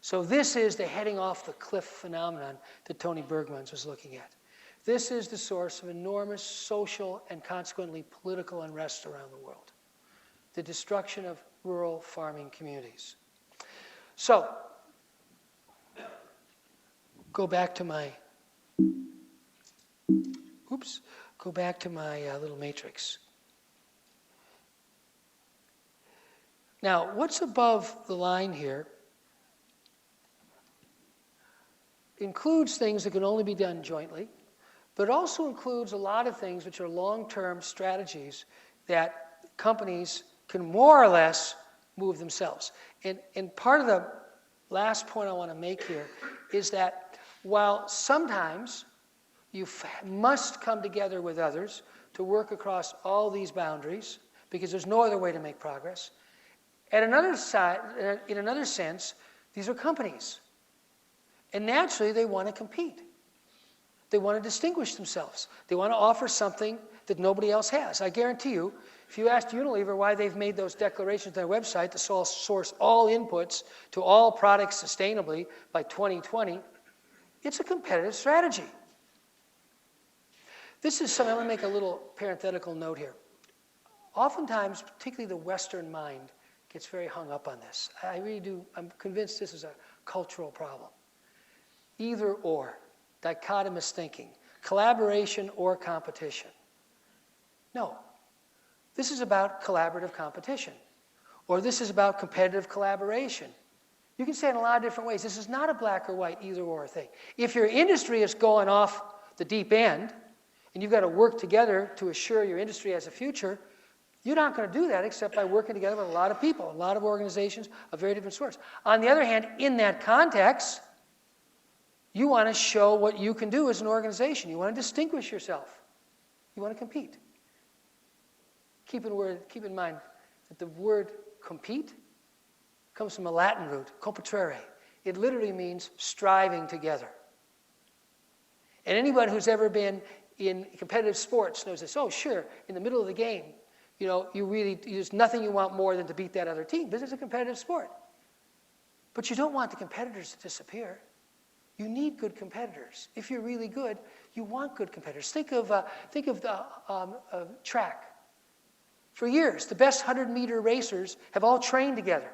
So this is the heading off the cliff phenomenon that Tony Bergmans was looking at. This is the source of enormous social and consequently political unrest around the world. The destruction of rural farming communities. So, go back to my little matrix. Now, what's above the line here includes things that can only be done jointly, but it also includes a lot of things which are long-term strategies that companies can more or less move themselves. And part of the last point I want to make here is that while sometimes you must come together with others to work across all these boundaries, because there's no other way to make progress, in another sense, these are companies. And naturally, they want to compete. They want to distinguish themselves. They want to offer something that nobody else has. I guarantee you, if you asked Unilever why they've made those declarations on their website to source all inputs to all products sustainably by 2020, it's a competitive strategy. This is something, I'm going to make a little parenthetical note here. Oftentimes, particularly the Western mind, gets very hung up on this. I really do, I'm convinced this is a cultural problem. Either or, dichotomous thinking, collaboration or competition. No, this is about collaborative competition, or this is about competitive collaboration. You can say it in a lot of different ways. This is not a black or white either or thing. If your industry is going off the deep end, and you've got to work together to assure your industry has a future, you're not going to do that except by working together with a lot of people, a lot of organizations of very different sorts. On the other hand, in that context, you want to show what you can do as an organization. You want to distinguish yourself. You want to compete. Keep in mind that the word compete comes from a Latin root, competere. It literally means striving together. And anyone who's ever been in competitive sports knows this. Oh, sure, in the middle of the game, there's nothing you want more than to beat that other team. This is a competitive sport. But you don't want the competitors to disappear. You need good competitors. If you're really good, you want good competitors. Think of the track. For years, the best 100-meter racers have all trained together.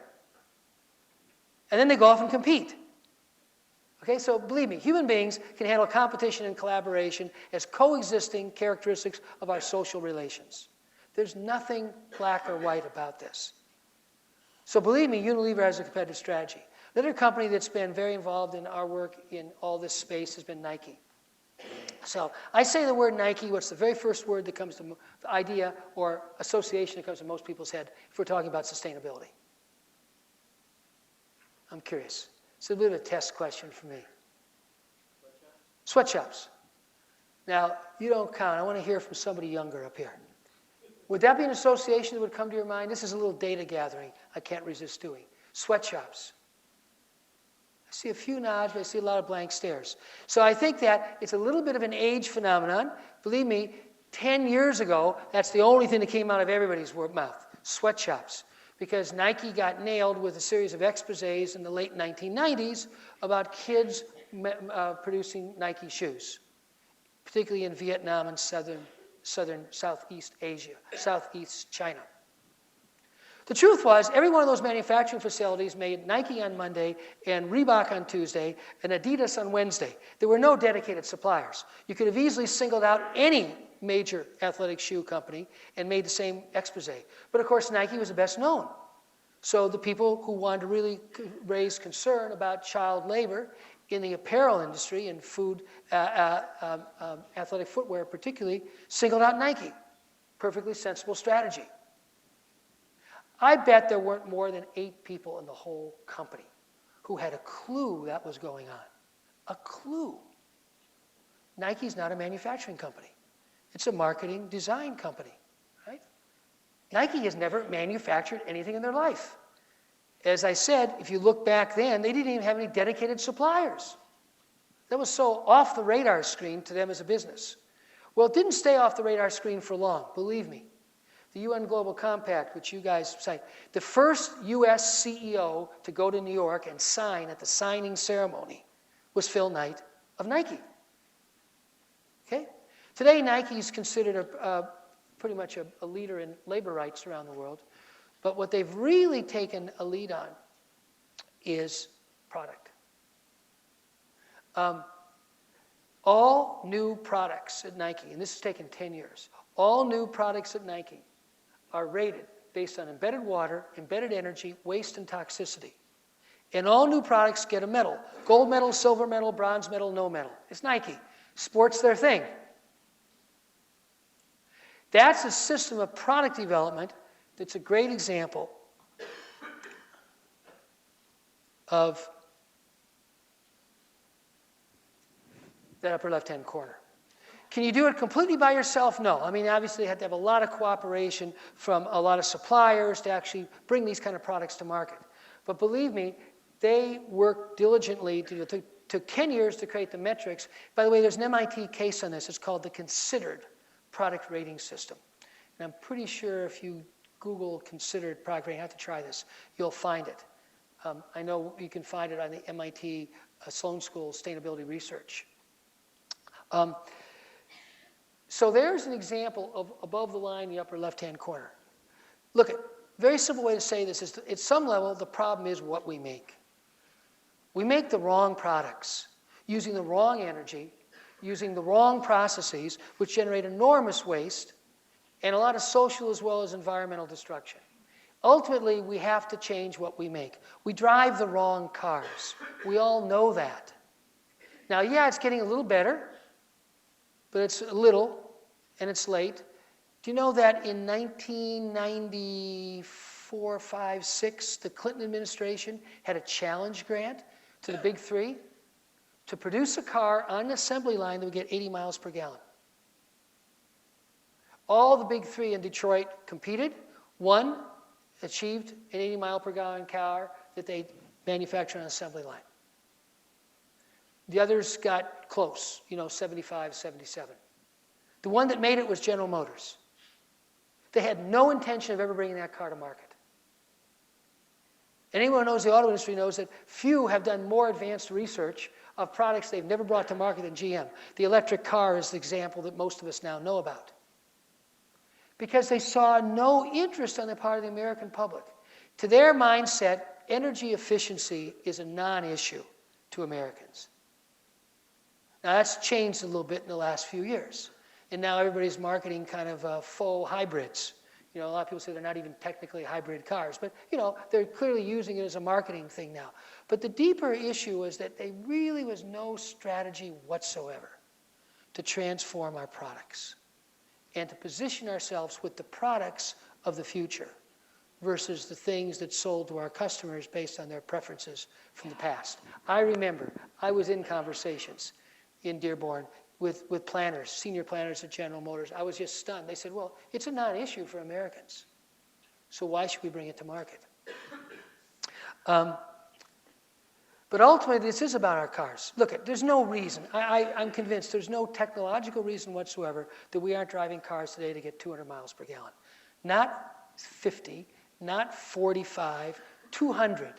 And then they go off and compete. Okay, so believe me, human beings can handle competition and collaboration as coexisting characteristics of our social relations. There's nothing black or white about this. So believe me, Unilever has a competitive strategy. Another company that's been very involved in our work in all this space has been Nike. So I say the word Nike, what's the very first word that comes to the idea or association that comes to most people's head if we're talking about sustainability? I'm curious. It's a bit of a test question for me. Sweatshops. Now, you don't count. I want to hear from somebody younger up here. Would that be an association that would come to your mind? This is a little data gathering I can't resist doing. Sweatshops. I see a few nods, but I see a lot of blank stares. So I think that it's a little bit of an age phenomenon. Believe me, 10 years ago, that's the only thing that came out of everybody's mouth, sweatshops. Because Nike got nailed with a series of exposés in the late 1990s about kids producing Nike shoes, particularly in Vietnam and Southeast Asia, Southeast China. The truth was, every one of those manufacturing facilities made Nike on Monday and Reebok on Tuesday and Adidas on Wednesday. There were no dedicated suppliers. You could have easily singled out any major athletic shoe company and made the same expose. But of course, Nike was the best known. So the people who wanted to really raise concern about child labor in the apparel industry and food, athletic footwear particularly, singled out Nike. Perfectly sensible strategy. I bet there weren't more than 8 people in the whole company who had a clue that was going on. A clue. Nike's not a manufacturing company. It's a marketing design company, right? Nike has never manufactured anything in their life. As I said, if you look back then, they didn't even have any dedicated suppliers. That was so off the radar screen to them as a business. Well, it didn't stay off the radar screen for long, believe me. The UN Global Compact, which you guys cite, the first US CEO to go to New York and sign at the signing ceremony was Phil Knight of Nike. Okay? Today, Nike is considered pretty much a leader in labor rights around the world. But what they've really taken a lead on is product. All new products at Nike, and this has taken 10 years, all new products at Nike are rated based on embedded water, embedded energy, waste, and toxicity. And all new products get a medal. Gold medal, silver medal, bronze medal, no medal. It's Nike. Sport's their thing. That's a system of product development that's a great example of that upper left-hand corner. Can you do it completely by yourself? No. I mean, obviously, you have to have a lot of cooperation from a lot of suppliers to actually bring these kind of products to market. But believe me, they work diligently. Took 10 years to create the metrics. By the way, there's an MIT case on this. It's called the Considered Product Rating System. And I'm pretty sure if you Google Considered Product Rating, I have to try this, you'll find it. I know you can find it on the MIT Sloan School Sustainability Research. So there's an example of above the line in the upper left-hand corner. Look, very simple way to say this is, at some level, the problem is what we make. We make the wrong products, using the wrong energy, using the wrong processes, which generate enormous waste, and a lot of social as well as environmental destruction. Ultimately, we have to change what we make. We drive the wrong cars. We all know that. Now, yeah, it's getting a little better, but it's a little, and it's late. Do you know that in 1994, 5, 6, the Clinton administration had a challenge grant to the big 3 to produce a car on an assembly line that would get 80 miles per gallon? All the big 3 in Detroit competed. One achieved an 80 mile per gallon car that they manufactured on an assembly line. The others got close, 75, 77. The one that made it was General Motors. They had no intention of ever bringing that car to market. Anyone who knows the auto industry knows that few have done more advanced research of products they've never brought to market than GM. The electric car is the example that most of us now know about. Because they saw no interest on the part of the American public. To their mindset, energy efficiency is a non-issue to Americans. Now, that's changed a little bit in the last few years. And now everybody's marketing kind of faux hybrids. A lot of people say they're not even technically hybrid cars. But, they're clearly using it as a marketing thing now. But the deeper issue is that there really was no strategy whatsoever to transform our products and to position ourselves with the products of the future versus the things that sold to our customers based on their preferences from the past. I remember I was in conversations in Dearborn with planners, senior planners at General Motors. I was just stunned. They said, well, it's a non-issue for Americans, so why should we bring it to market? But ultimately, this is about our cars. Look, there's no reason, I'm convinced there's no technological reason whatsoever that we aren't driving cars today to get 200 miles per gallon. Not 50, not 45, 200.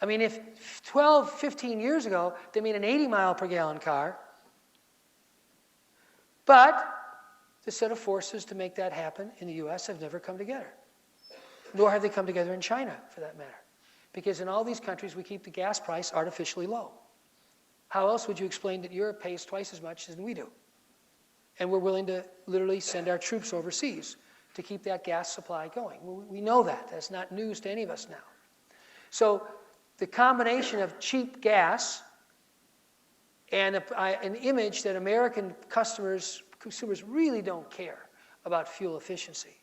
I mean, if 12, 15 years ago, they made an 80 mile per gallon car, but the set of forces to make that happen in the US have never come together. Nor have they come together in China, for that matter. Because in all these countries, we keep the gas price artificially low. How else would you explain that Europe pays twice as much as we do? And we're willing to literally send our troops overseas to keep that gas supply going. We know that. That's not news to any of us now. So the combination of cheap gas and an image that American consumers really don't care about fuel efficiency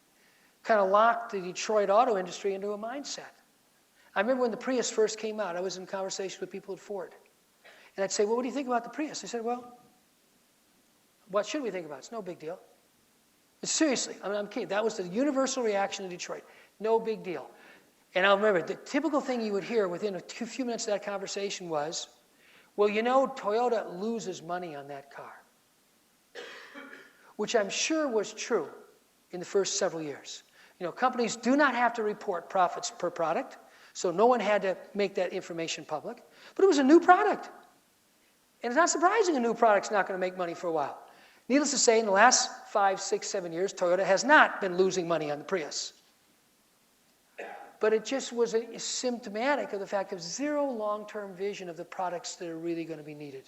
kind of locked the Detroit auto industry into a mindset. I remember when the Prius first came out, I was in conversation with people at Ford. And I'd say, well, what do you think about the Prius? They said, well, what should we think about? It's no big deal. Seriously, I mean, I'm kidding. That was the universal reaction in Detroit. No big deal. And I'll remember, the typical thing you would hear within a few minutes of that conversation was, well, you know, Toyota loses money on that car. Which I'm sure was true in the first several years. You know, companies do not have to report profits per product, so no one had to make that information public. But it was a new product. And it's not surprising a new product's not going to make money for a while. Needless to say, in the last 5, 6, 7 years, Toyota has not been losing money on the Prius. But it just was symptomatic of the fact of zero long-term vision of the products that are really going to be needed.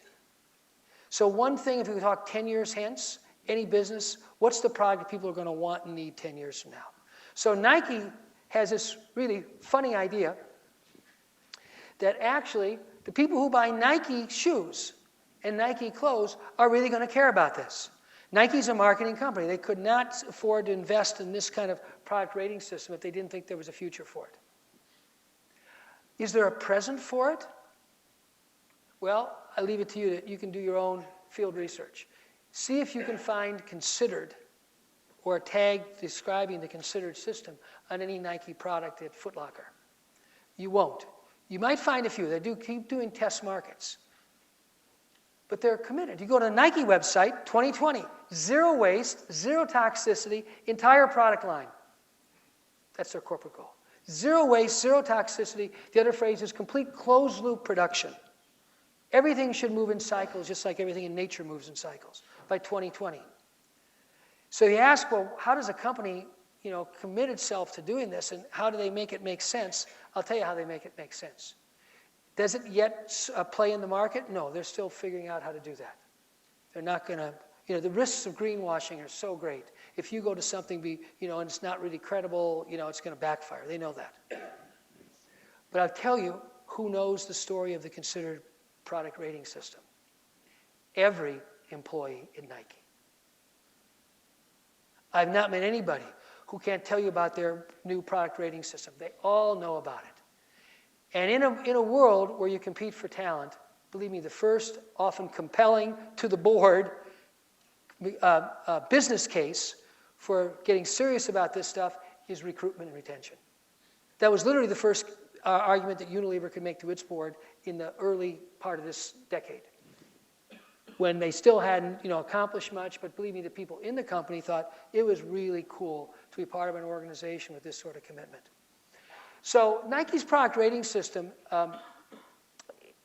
So one thing, if we talk 10 years hence, any business, what's the product people are going to want and need 10 years from now? So Nike has this really funny idea that actually the people who buy Nike shoes and Nike clothes are really going to care about this. Nike's a marketing company. They could not afford to invest in this kind of product rating system if they didn't think there was a future for it. Is there a present for it? Well, I leave it to you that you can do your own field research. See if you can find considered or a tag describing the considered system on any Nike product at Foot Locker. You won't. You might find a few. They do keep doing test markets. But they're committed. You go to the Nike website, 2020, zero waste, zero toxicity, entire product line. That's their corporate goal. Zero waste, zero toxicity. The other phrase is complete closed-loop production. Everything should move in cycles, just like everything in nature moves in cycles, by 2020. So you ask, well, how does a company, commit itself to doing this, and how do they make it make sense? I'll tell you how they make it make sense. Does it yet play in the market? No, they're still figuring out how to do that. They're not going to, the risks of greenwashing are so great. If you go to something, and it's not really credible, it's going to backfire. They know that. But I'll tell you who knows the story of the considered product rating system. Every employee in Nike. I've not met anybody who can't tell you about their new product rating system. They all know about it. And in a world where you compete for talent, believe me, the first, often compelling to the board, business case for getting serious about this stuff is recruitment and retention. That was literally the first argument that Unilever could make to its board in the early part of this decade, when they still hadn't accomplished much, but believe me, the people in the company thought it was really cool to be part of an organization with this sort of commitment. So Nike's product rating system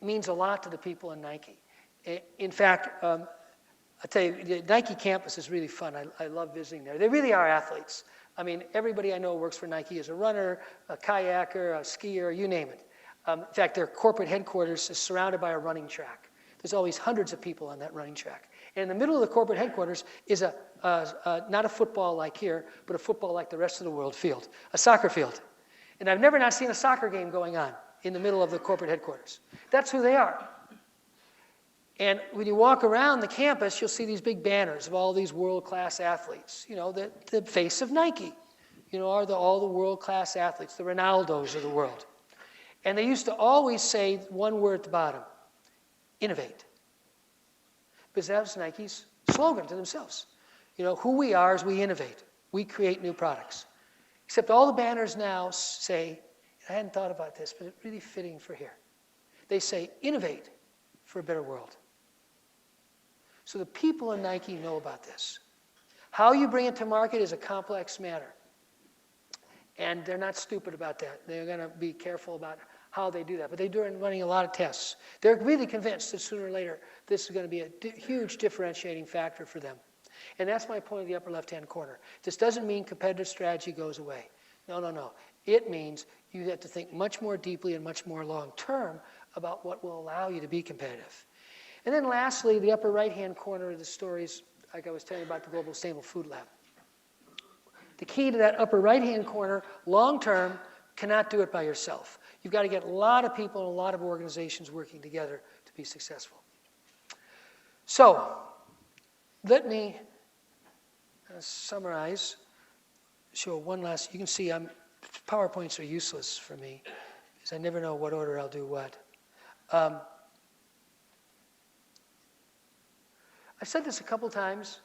means a lot to the people in Nike. In fact, I'll tell you, the Nike campus is really fun. I love visiting there. They really are athletes. I mean, everybody I know who works for Nike is a runner, a kayaker, a skier, you name it. In fact, their corporate headquarters is surrounded by a running track. There's always hundreds of people on that running track. And in the middle of the corporate headquarters is not a football like here, but a football like the rest of the world field, a soccer field. And I've never not seen a soccer game going on in the middle of the corporate headquarters. That's who they are. And when you walk around the campus, you'll see these big banners of all these world-class athletes. The face of Nike, are all the world-class athletes, the Ronaldos of the world. And they used to always say one word at the bottom, innovate. Because that was Nike's slogan to themselves. Who we are is we innovate. We create new products. Except all the banners now say, I hadn't thought about this, but it's really fitting for here. They say, innovate for a better world. So the people in Nike know about this. How you bring it to market is a complex matter. And they're not stupid about that. They're going to be careful about how they do that. But they're running a lot of tests. They're really convinced that sooner or later this is going to be a huge differentiating factor for them. And that's my point in the upper left-hand corner. This doesn't mean competitive strategy goes away. No, no, no. It means you have to think much more deeply and much more long-term about what will allow you to be competitive. And then lastly, the upper right-hand corner of the stories, like I was telling you about the Global Sustainable Food Lab. The key to that upper right-hand corner, long-term, cannot do it by yourself. You've got to get a lot of people and a lot of organizations working together to be successful. So, let me summarize, show one last, you can see PowerPoints are useless for me because I never know what order I'll do what. I've said this a couple times,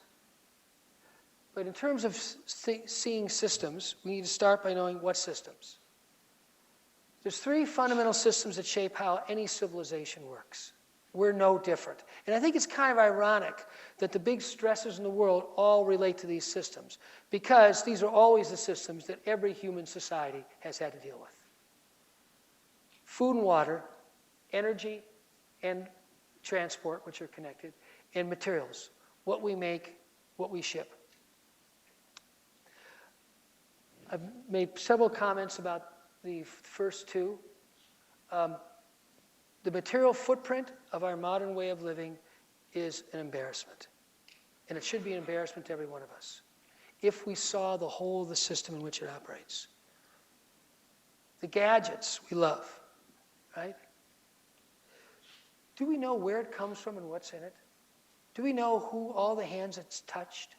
but in terms of seeing systems, we need to start by knowing what systems. There's three fundamental systems that shape how any civilization works. We're no different. And I think it's kind of ironic that the big stresses in the world all relate to these systems, because these are always the systems that every human society has had to deal with. Food and water, energy and transport, which are connected, and materials, what we make, what we ship. I've made several comments about the first two. The material footprint of our modern way of living is an embarrassment. And it should be an embarrassment to every one of us if we saw the whole of the system in which it operates. The gadgets we love, right? Do we know where it comes from and what's in it? Do we know who all the hands it's touched?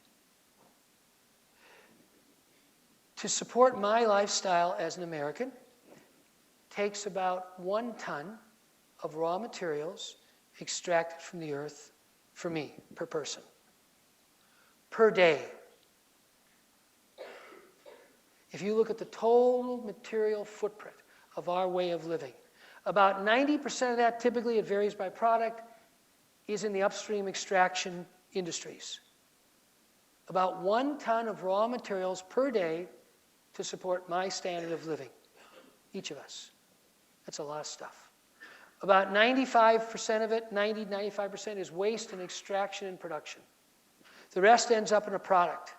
To support my lifestyle as an American takes about 1 ton of raw materials extracted from the earth for me, per person, per day. If you look at the total material footprint of our way of living, about 90% of that, typically it varies by product, is in the upstream extraction industries. About 1 ton of raw materials per day to support my standard of living, each of us. That's a lot of stuff. About 95% of it, 95% is waste and extraction and production. The rest ends up in a product,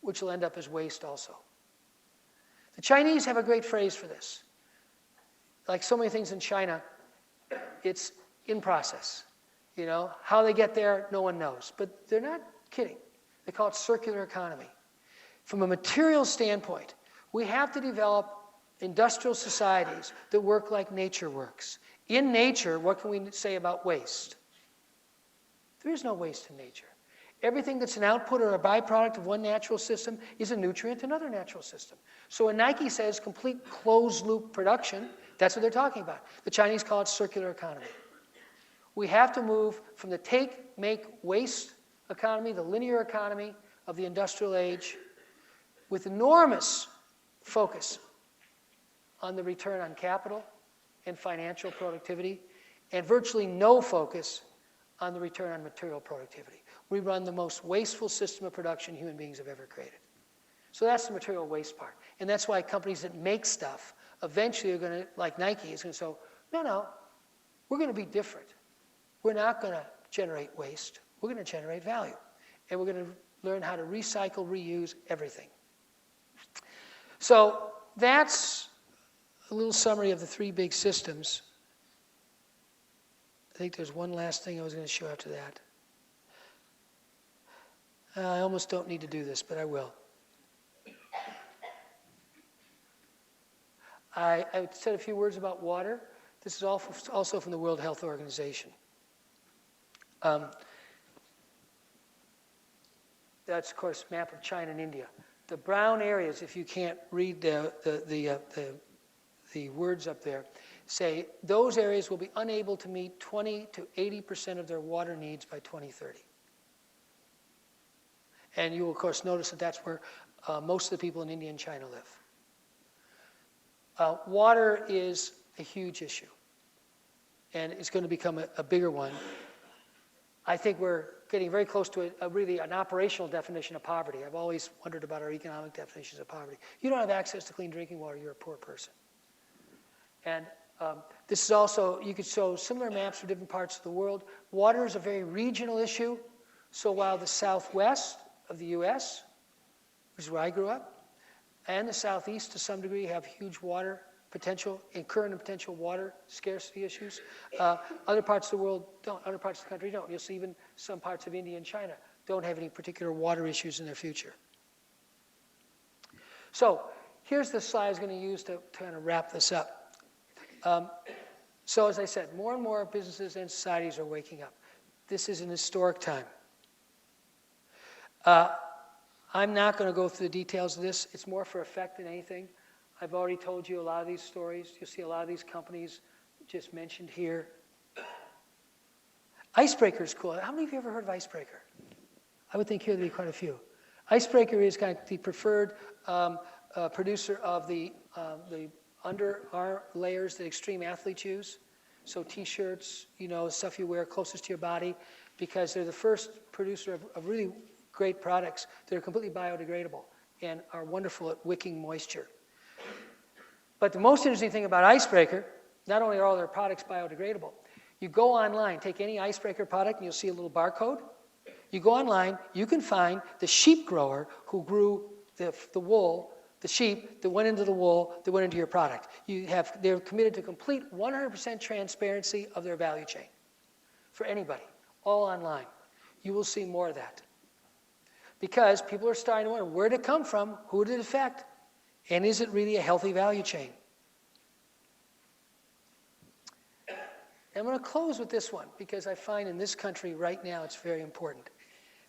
which will end up as waste also. The Chinese have a great phrase for this. Like so many things in China, it's in process. You know, how they get there, no one knows. But they're not kidding. They call it circular economy. From a material standpoint, we have to develop industrial societies that work like nature works. In nature, what can we say about waste? There is no waste in nature. Everything that's an output or a byproduct of one natural system is a nutrient in another natural system. So when Nike says complete closed-loop production, that's what they're talking about. The Chinese call it circular economy. We have to move from the take, make, waste economy, the linear economy of the industrial age, with enormous focus on the return on capital and financial productivity, and virtually no focus on the return on material productivity. We run the most wasteful system of production human beings have ever created. So that's the material waste part. And that's why companies that make stuff eventually are going to, like Nike, is going to say, no, we're going to be different. We're not going to generate waste. We're going to generate value. And we're going to learn how to recycle, reuse everything. So that's a little summary of the three big systems. I think there's one last thing I was going to show after that. I almost don't need to do this, but I will. I said a few words about water. This is also from the World Health Organization. That's, of course, a map of China and India. The brown areas, if you can't read the words up there, say those areas will be unable to meet 20 to 80% of their water needs by 2030. And you will, of course, notice that that's where most of the people in India and China live. Water is a huge issue. and it's going to become a bigger one. I think we're getting very close to really an operational definition of poverty. I've always wondered about our economic definitions of poverty. You don't have access to clean drinking water, you're a poor person. And this is also, you could show similar maps for different parts of the world. Water is a very regional issue. So while the southwest of the US, which is where I grew up, and the southeast to some degree have huge water potential and current and potential water scarcity issues. Other parts of the world don't, other parts of the country don't. You'll see even some parts of India and China don't have any particular water issues in their future. So here's the slide I was going to use to kind of wrap this up. So as I said, more and more businesses and societies are waking up. This is an historic time. I'm not going to go through the details of this. It's more for effect than anything. I've already told you a lot of these stories. You'll see a lot of these companies just mentioned here. Icebreaker is cool. How many of you ever heard of Icebreaker? I would think here there'd be quite a few. Icebreaker is kind of the preferred producer of the underarm layers that extreme athletes use. So t-shirts, you know, stuff you wear closest to your body, because they're the first producer of really great products that are completely biodegradable and are wonderful at wicking moisture. But the most interesting thing about Icebreaker, not only are all their products biodegradable, you go online, take any Icebreaker product, and you'll see a little barcode. You go online, you can find the sheep grower who grew the wool, the sheep that went into the wool that went into your product. They're committed to complete 100% transparency of their value chain for anybody, all online. You will see more of that. Because people are starting to wonder, where did it come from? Who did it affect? And is it really a healthy value chain? And I'm going to close with this one, because I find in this country right now it's very important.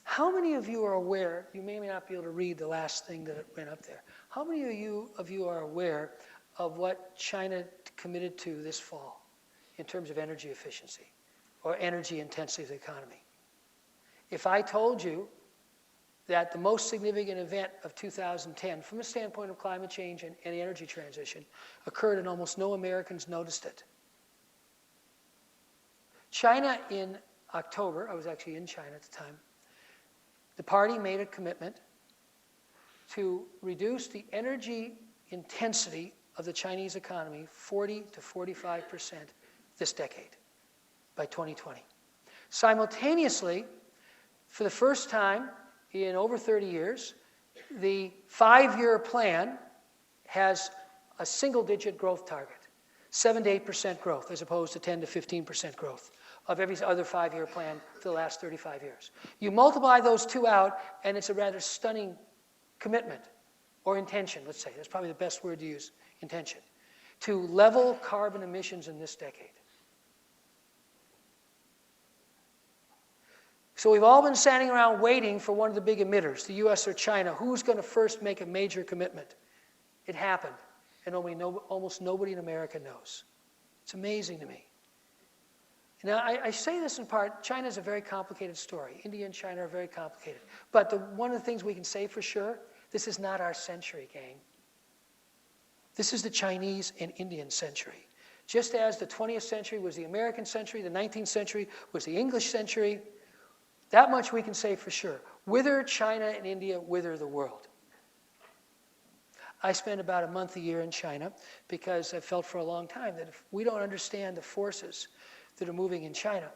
How many of you are aware, you may or may not be able to read the last thing that went up there. How many of you are aware of what China committed to this fall in terms of energy efficiency or energy intensity of the economy? If I told you that the most significant event of 2010, from a standpoint of climate change and the energy transition, occurred and almost no Americans noticed it. China in October, I was actually in China at the time, the party made a commitment to reduce the energy intensity of the Chinese economy 40 to 45% this decade by 2020. Simultaneously, for the first time in over 30 years, the 5-year plan has a single-digit growth target, 7 to 8% growth, as opposed to 10 to 15% growth of every other 5-year plan for the last 35 years. You multiply those two out, and it's a rather stunning commitment, or intention, let's say. That's probably the best word to use, intention, to level carbon emissions in this decade. So we've all been standing around waiting for one of the big emitters, the US or China. Who's going to first make a major commitment? It happened, and almost nobody in America knows. It's amazing to me. Now, I say this in part, China is a very complicated story. India and China are very complicated. But one of the things we can say for sure, this is not our century, gang. This is the Chinese and Indian century. Just as the 20th century was the American century, the 19th century was the English century, that much we can say for sure. Wither China and India, wither the world. I spend about a month a year in China because I felt for a long time that if we don't understand the forces that are moving in China,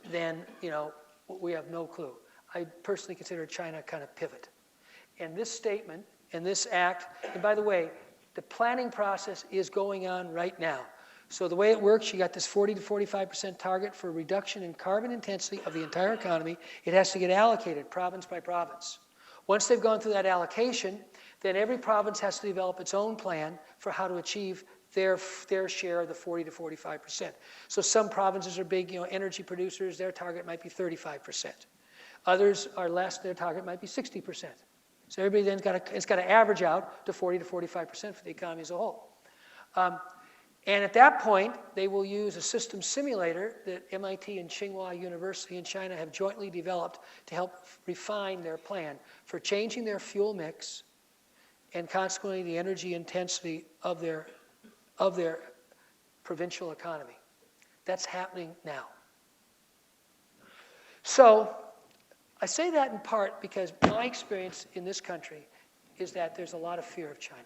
then, you know, we have no clue. I personally consider China kind of pivot. And this statement and this act, and by the way, the planning process is going on right now. So the way it works, you got this 40 to 45% target for reduction in carbon intensity of the entire economy. It has to get allocated province by province. Once they've gone through that allocation, then every province has to develop its own plan for how to achieve their share of the 40 to 45%. So some provinces are big, energy producers, their target might be 35%. Others are less, their target might be 60%. So everybody then's got to average out to 40 to 45% for the economy as a whole. And at that point, they will use a system simulator that MIT and Tsinghua University in China have jointly developed to help refine their plan for changing their fuel mix and consequently the energy intensity of their provincial economy. That's happening now. So I say that in part because my experience in this country is that there's a lot of fear of China.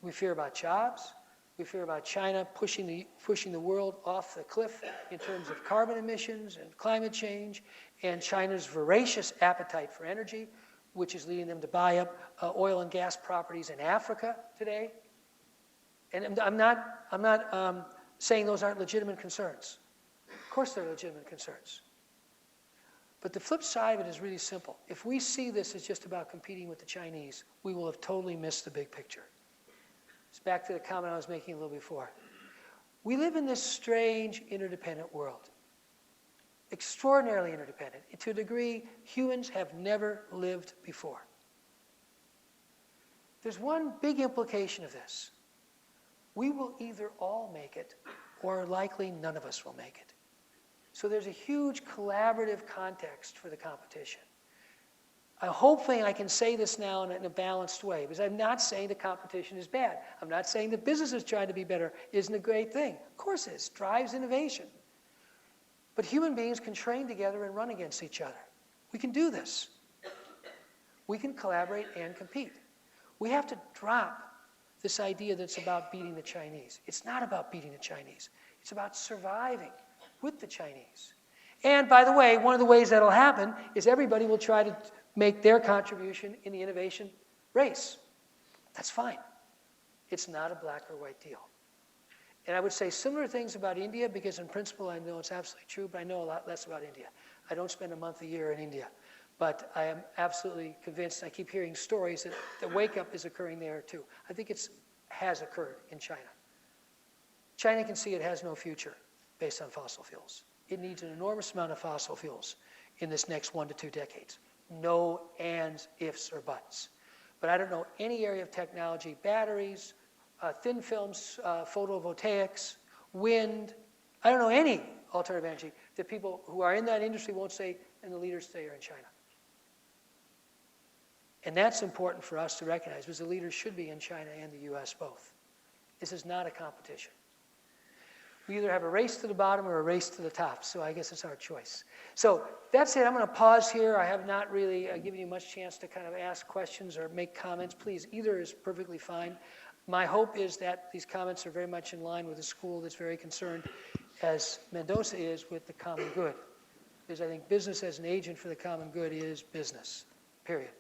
We fear about jobs. We fear about China pushing the world off the cliff in terms of carbon emissions and climate change, and China's voracious appetite for energy, which is leading them to buy up oil and gas properties in Africa today. And I'm not saying those aren't legitimate concerns. Of course they're legitimate concerns. But the flip side of it is really simple. If we see this as just about competing with the Chinese, we will have totally missed the big picture. It's back to the comment I was making a little before. We live in this strange interdependent world. Extraordinarily interdependent, to a degree humans have never lived before. There's one big implication of this. We will either all make it, or likely none of us will make it. So there's a huge collaborative context for the competition. Hopefully I can say this now in a balanced way, because I'm not saying the competition is bad. I'm not saying the businesses trying to be better isn't a great thing. Of course it is. It drives innovation. But human beings can train together and run against each other. We can do this. We can collaborate and compete. We have to drop this idea that it's about beating the Chinese. It's not about beating the Chinese. It's about surviving with the Chinese. And by the way, one of the ways that'll happen is everybody will try to make their contribution in the innovation race. That's fine. It's not a black or white deal. And I would say similar things about India, because in principle I know it's absolutely true, but I know a lot less about India. I don't spend a month a year in India. But I am absolutely convinced, I keep hearing stories that the wake-up is occurring there too. I think it has occurred in China. China can see it has no future based on fossil fuels. It needs an enormous amount of fossil fuels in this next 1 to 2 decades. No ands, ifs, or buts. But I don't know any area of technology, batteries, thin films, photovoltaics, wind. I don't know any alternative energy that people who are in that industry won't say, and the leaders say are in China. And that's important for us to recognize, because the leaders should be in China and the US both. This is not a competition. We either have a race to the bottom or a race to the top, so I guess it's our choice. So that's it. I'm going to pause here. I have not really given you much chance to kind of ask questions or make comments. Please, either is perfectly fine. My hope is that these comments are very much in line with a school that's very concerned, as Mendoza is, with the common good. Because I think business as an agent for the common good is business, period.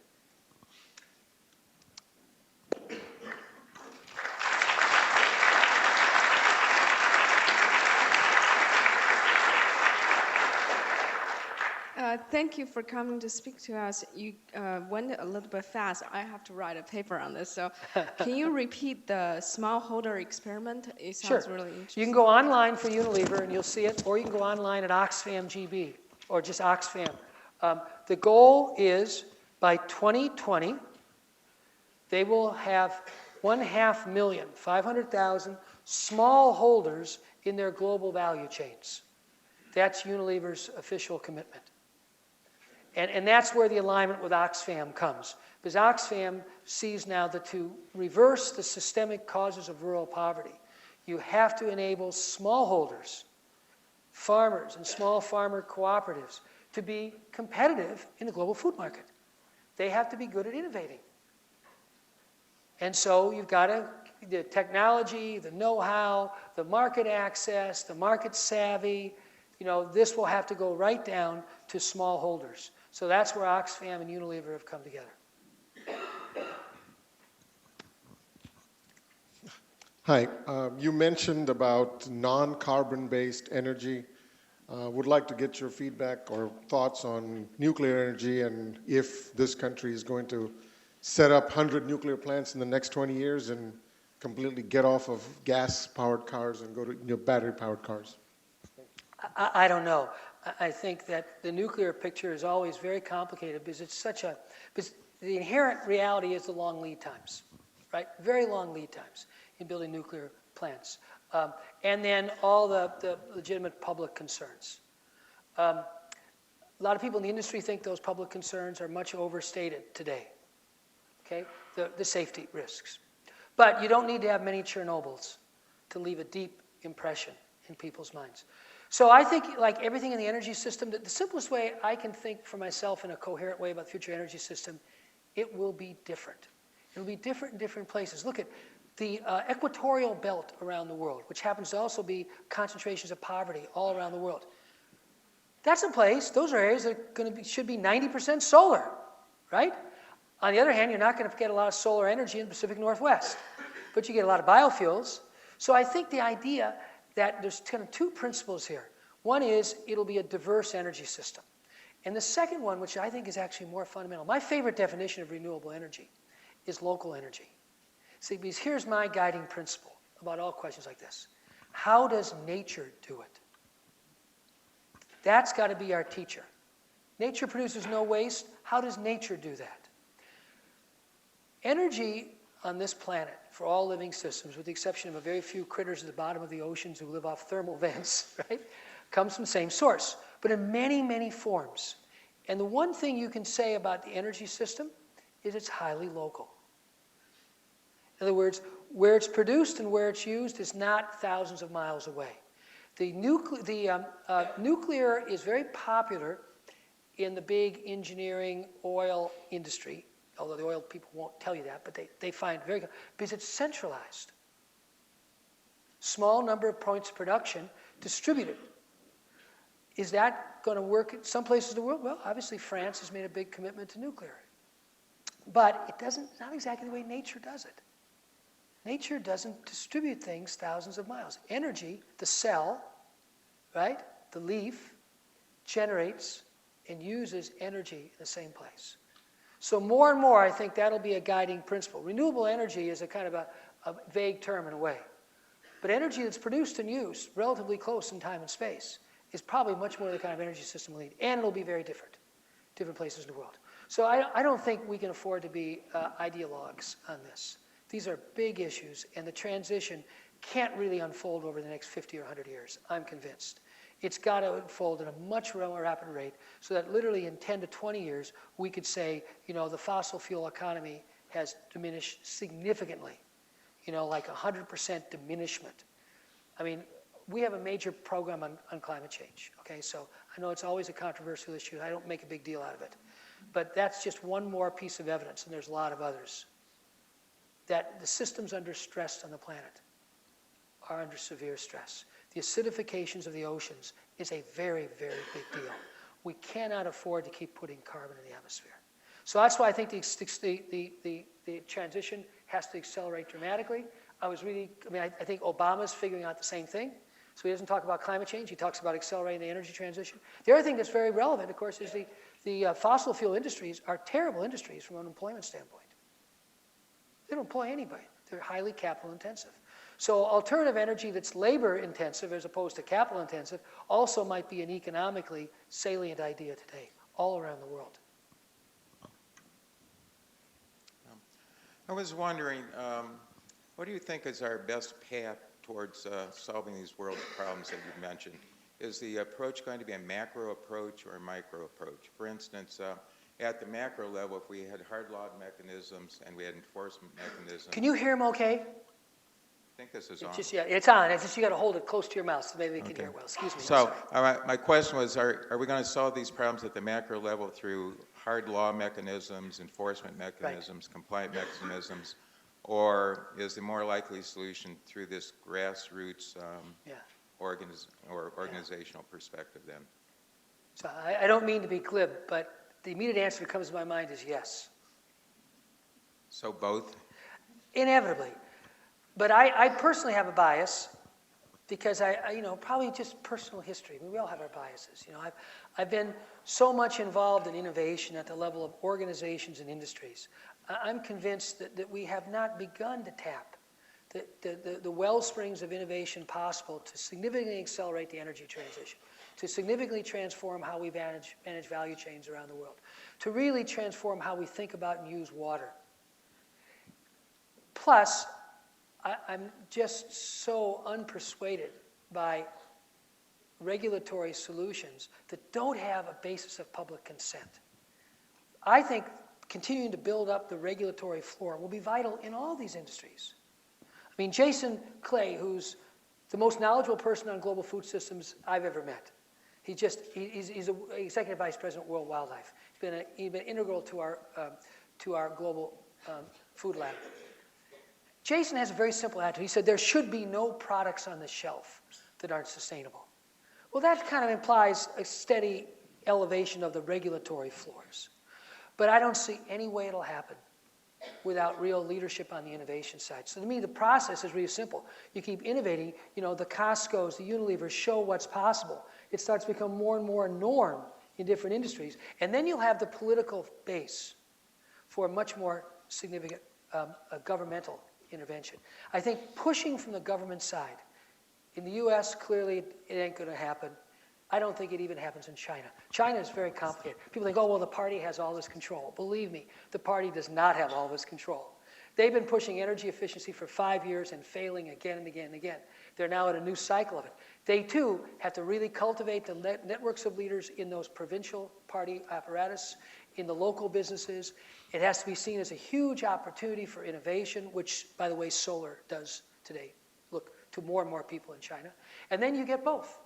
Thank you for coming to speak to us. You went a little bit fast. I have to write a paper on this. So can you repeat the smallholder experiment? It sounds really interesting. You can go online for Unilever and you'll see it, or you can go online at Oxfam GB, or just Oxfam. The goal is by 2020, they will have 500,000 smallholders in their global value chains. That's Unilever's official commitment. And that's where the alignment with Oxfam comes. Because Oxfam sees now that to reverse the systemic causes of rural poverty, you have to enable smallholders, farmers and small farmer cooperatives to be competitive in the global food market. They have to be good at innovating. And so you've got the technology, the know-how, the market access, the market savvy. This will have to go right down to smallholders. So that's where Oxfam and Unilever have come together. Hi, you mentioned about non-carbon-based energy. Would like to get your feedback or thoughts on nuclear energy, and if this country is going to set up 100 nuclear plants in the next 20 years and completely get off of gas-powered cars and go to battery-powered cars. I don't know. I think that the nuclear picture is always very complicated because because the inherent reality is the long lead times, right? Very long lead times in building nuclear plants. And then all the legitimate public concerns. A lot of people in the industry think those public concerns are much overstated today, okay? The safety risks. But you don't need to have many Chernobyls to leave a deep impression in people's minds. So I think, like everything in the energy system, that the simplest way I can think for myself in a coherent way about the future energy system, it will be different. It will be different in different places. Look at the equatorial belt around the world, which happens to also be concentrations of poverty all around the world. That's a place, those are areas that should be 90% solar, right? On the other hand, you're not going to get a lot of solar energy in the Pacific Northwest, but you get a lot of biofuels. So I think the idea that there's kind of two principles here. One is it'll be a diverse energy system. And the second one, which I think is actually more fundamental, my favorite definition of renewable energy is local energy. See, because here's my guiding principle about all questions like this. How does nature do it? That's got to be our teacher. Nature produces no waste. How does nature do that? Energy on this planet, for all living systems, with the exception of a very few critters at the bottom of the oceans who live off thermal vents, right, comes from the same source, but in many, many forms. And the one thing you can say about the energy system is it's highly local. In other words, where it's produced and where it's used is not thousands of miles away. The nuclear is very popular in the big engineering oil industry, although the oil people won't tell you that, but they find it very good, because it's centralized. Small number of points of production distributed. Is that going to work in some places of the world? Well, obviously France has made a big commitment to nuclear. But it's not exactly the way nature does it. Nature doesn't distribute things thousands of miles. Energy, the cell, right, the leaf, generates and uses energy in the same place. So more and more, I think that'll be a guiding principle. Renewable energy is a kind of a vague term in a way. But energy that's produced and used relatively close in time and space is probably much more the kind of energy system we'll need. And it'll be very different places in the world. So I don't think we can afford to be ideologues on this. These are big issues, and the transition can't really unfold over the next 50 or 100 years, I'm convinced. It's got to unfold at a much more rapid rate so that literally in 10 to 20 years, we could say, the fossil fuel economy has diminished significantly, like 100% diminishment. I mean, we have a major program on climate change, okay? So I know it's always a controversial issue. I don't make a big deal out of it. But that's just one more piece of evidence, and there's a lot of others, that the systems under stress on the planet are under severe stress. The acidifications of the oceans is a very, very big deal. We cannot afford to keep putting carbon in the atmosphere. So that's why I think the transition has to accelerate dramatically. I think Obama's figuring out the same thing. So he doesn't talk about climate change. He talks about accelerating the energy transition. The other thing that's very relevant, of course, is the fossil fuel industries are terrible industries from an employment standpoint. They don't employ anybody. They're highly capital intensive. So alternative energy that's labor intensive as opposed to capital intensive also might be an economically salient idea today, all around the world. I was wondering, what do you think is our best path towards solving these world problems that you've mentioned? Is the approach going to be a macro approach or a micro approach? For instance, at the macro level, if we had hard law mechanisms and we had enforcement mechanisms. Can you hear him okay? I think this is on. It's on. It's just you got to hold it close to your mouth so maybe they can hear well. Excuse me. So my question was, are we going to solve these problems at the macro level through hard law mechanisms, enforcement mechanisms, compliant mechanisms, or is the more likely solution through this grassroots organizational perspective then? So I don't mean to be glib, but the immediate answer that comes to my mind is yes. So both? Inevitably. But I personally have a bias because probably just personal history. I mean, we all have our biases. I've been so much involved in innovation at the level of organizations and industries. I'm convinced that we have not begun to tap the well springs of innovation possible to significantly accelerate the energy transition, to significantly transform how we manage value chains around the world, to really transform how we think about and use water. Plus, I'm just so unpersuaded by regulatory solutions that don't have a basis of public consent. I think continuing to build up the regulatory floor will be vital in all these industries. I mean, Jason Clay, who's The most knowledgeable person on global food systems I've ever met. He's an executive vice president of World Wildlife. He's been integral to our global food lab. Jason has a very simple attitude. He said there should be no products on the shelf that aren't sustainable. Well, that kind of implies a steady elevation of the regulatory floors. But I don't see any way it'll happen without real leadership on the innovation side. So to me, the process is really simple. You keep innovating, the Costco's, the Unilevers show what's possible. It starts to become more and more a norm in different industries. And then you'll have the political base for much more significant governmental intervention. I think pushing from the government side, in the US, clearly it ain't gonna happen. I don't think it even happens in China. China is very complicated. People think, oh, well, the party has all this control. Believe me, the party does not have all this control. They've been pushing energy efficiency for 5 years and failing again and again and again. They're now at a new cycle of it. They, too, have to really cultivate the networks of leaders in those provincial party apparatus, in the local businesses. It has to be seen as a huge opportunity for innovation, which, by the way, solar does today. Look to more and more people in China. And then you get both.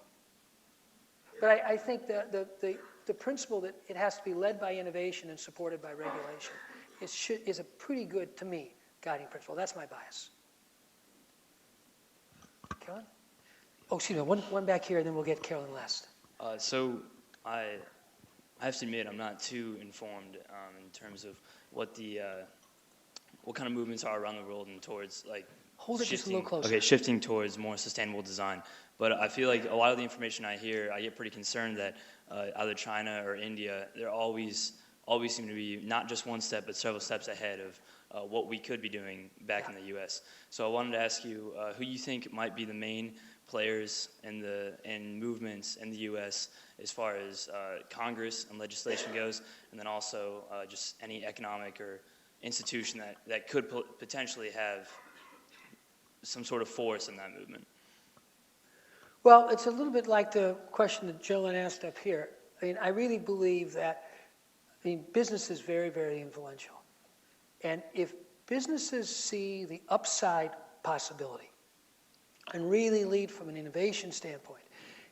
But I think the principle that it has to be led by innovation and supported by regulation is a pretty good, to me, guiding principle. That's my bias. Carolyn? Oh, excuse me, one back here, and then we'll get Carolyn last. So I have to admit I'm not too informed in terms of what kind of movements are around the world and towards like Hold it just a little closer. Okay, shifting towards more sustainable design. But I feel like a lot of the information I hear, I get pretty concerned that either China or India, they're always seem to be not just one step, but several steps ahead of what we could be doing back in the U.S. So I wanted to ask you who you think might be the main players and movements in the U.S. as far as Congress and legislation goes, and then also just any economic or institution that could potentially have some sort of force in that movement. Well, it's a little bit like the question that Jolyn asked up here. I mean, I really believe that, business is very, very influential. And if businesses see the upside possibility and really lead from an innovation standpoint,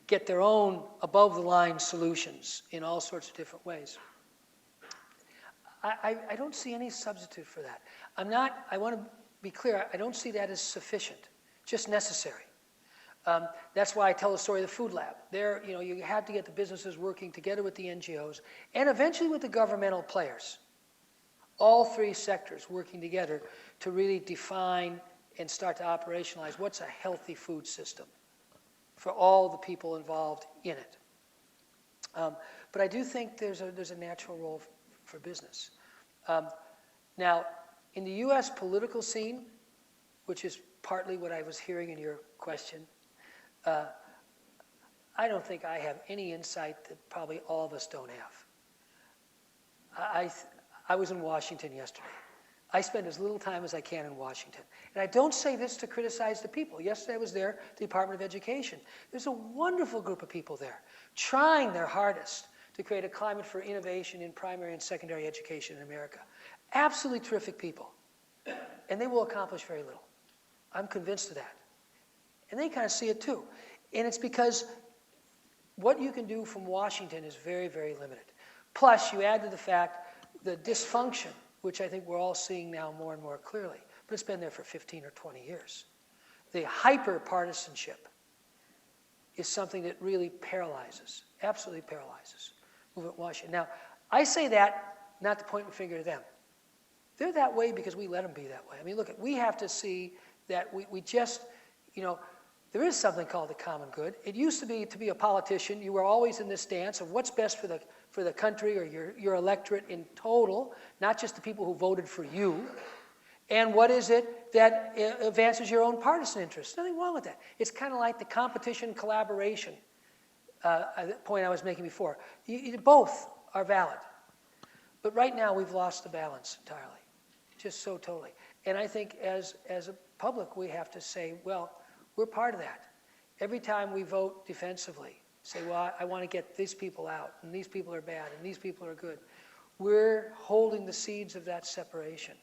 get their own above-the-line solutions in all sorts of different ways, I don't see any substitute for that. I want to be clear, I don't see that as sufficient, just necessary. That's why I tell the story of the food lab. There, you have to get the businesses working together with the NGOs and eventually with the governmental players. All three sectors working together to really define and start to operationalize what's a healthy food system for all the people involved in it. But I do think there's a natural role for business. Now, in the U.S. political scene, which is partly what I was hearing in your question, I don't think I have any insight that probably all of us don't have. I was in Washington yesterday. I spend as little time as I can in Washington. And I don't say this to criticize the people. Yesterday I was there, the Department of Education. There's a wonderful group of people there trying their hardest to create a climate for innovation in primary and secondary education in America. Absolutely terrific people. And they will accomplish very little. I'm convinced of that. And they kind of see it too. And it's because what you can do from Washington is very, very limited. Plus, you add to the fact the dysfunction, which I think we're all seeing now more and more clearly, but it's been there for 15 or 20 years. The hyper-partisanship is something that really paralyzes, absolutely paralyzes movement in Washington. Now, I say that not to point the finger at them. They're that way because we let them be that way. I mean, look, we have to see that we just, there is something called the common good. It used to be a politician, you were always in this dance of what's best for the country or your electorate in total, not just the people who voted for you, and what is it that advances your own partisan interests. Nothing wrong with that. It's kind of like the competition collaboration point I was making before. Both are valid. But right now we've lost the balance entirely, just so totally. And I think as a public we have to say, well, we're part of that. Every time we vote defensively, say, well, I want to get these people out, and these people are bad, and these people are good. We're holding the seeds of that separation.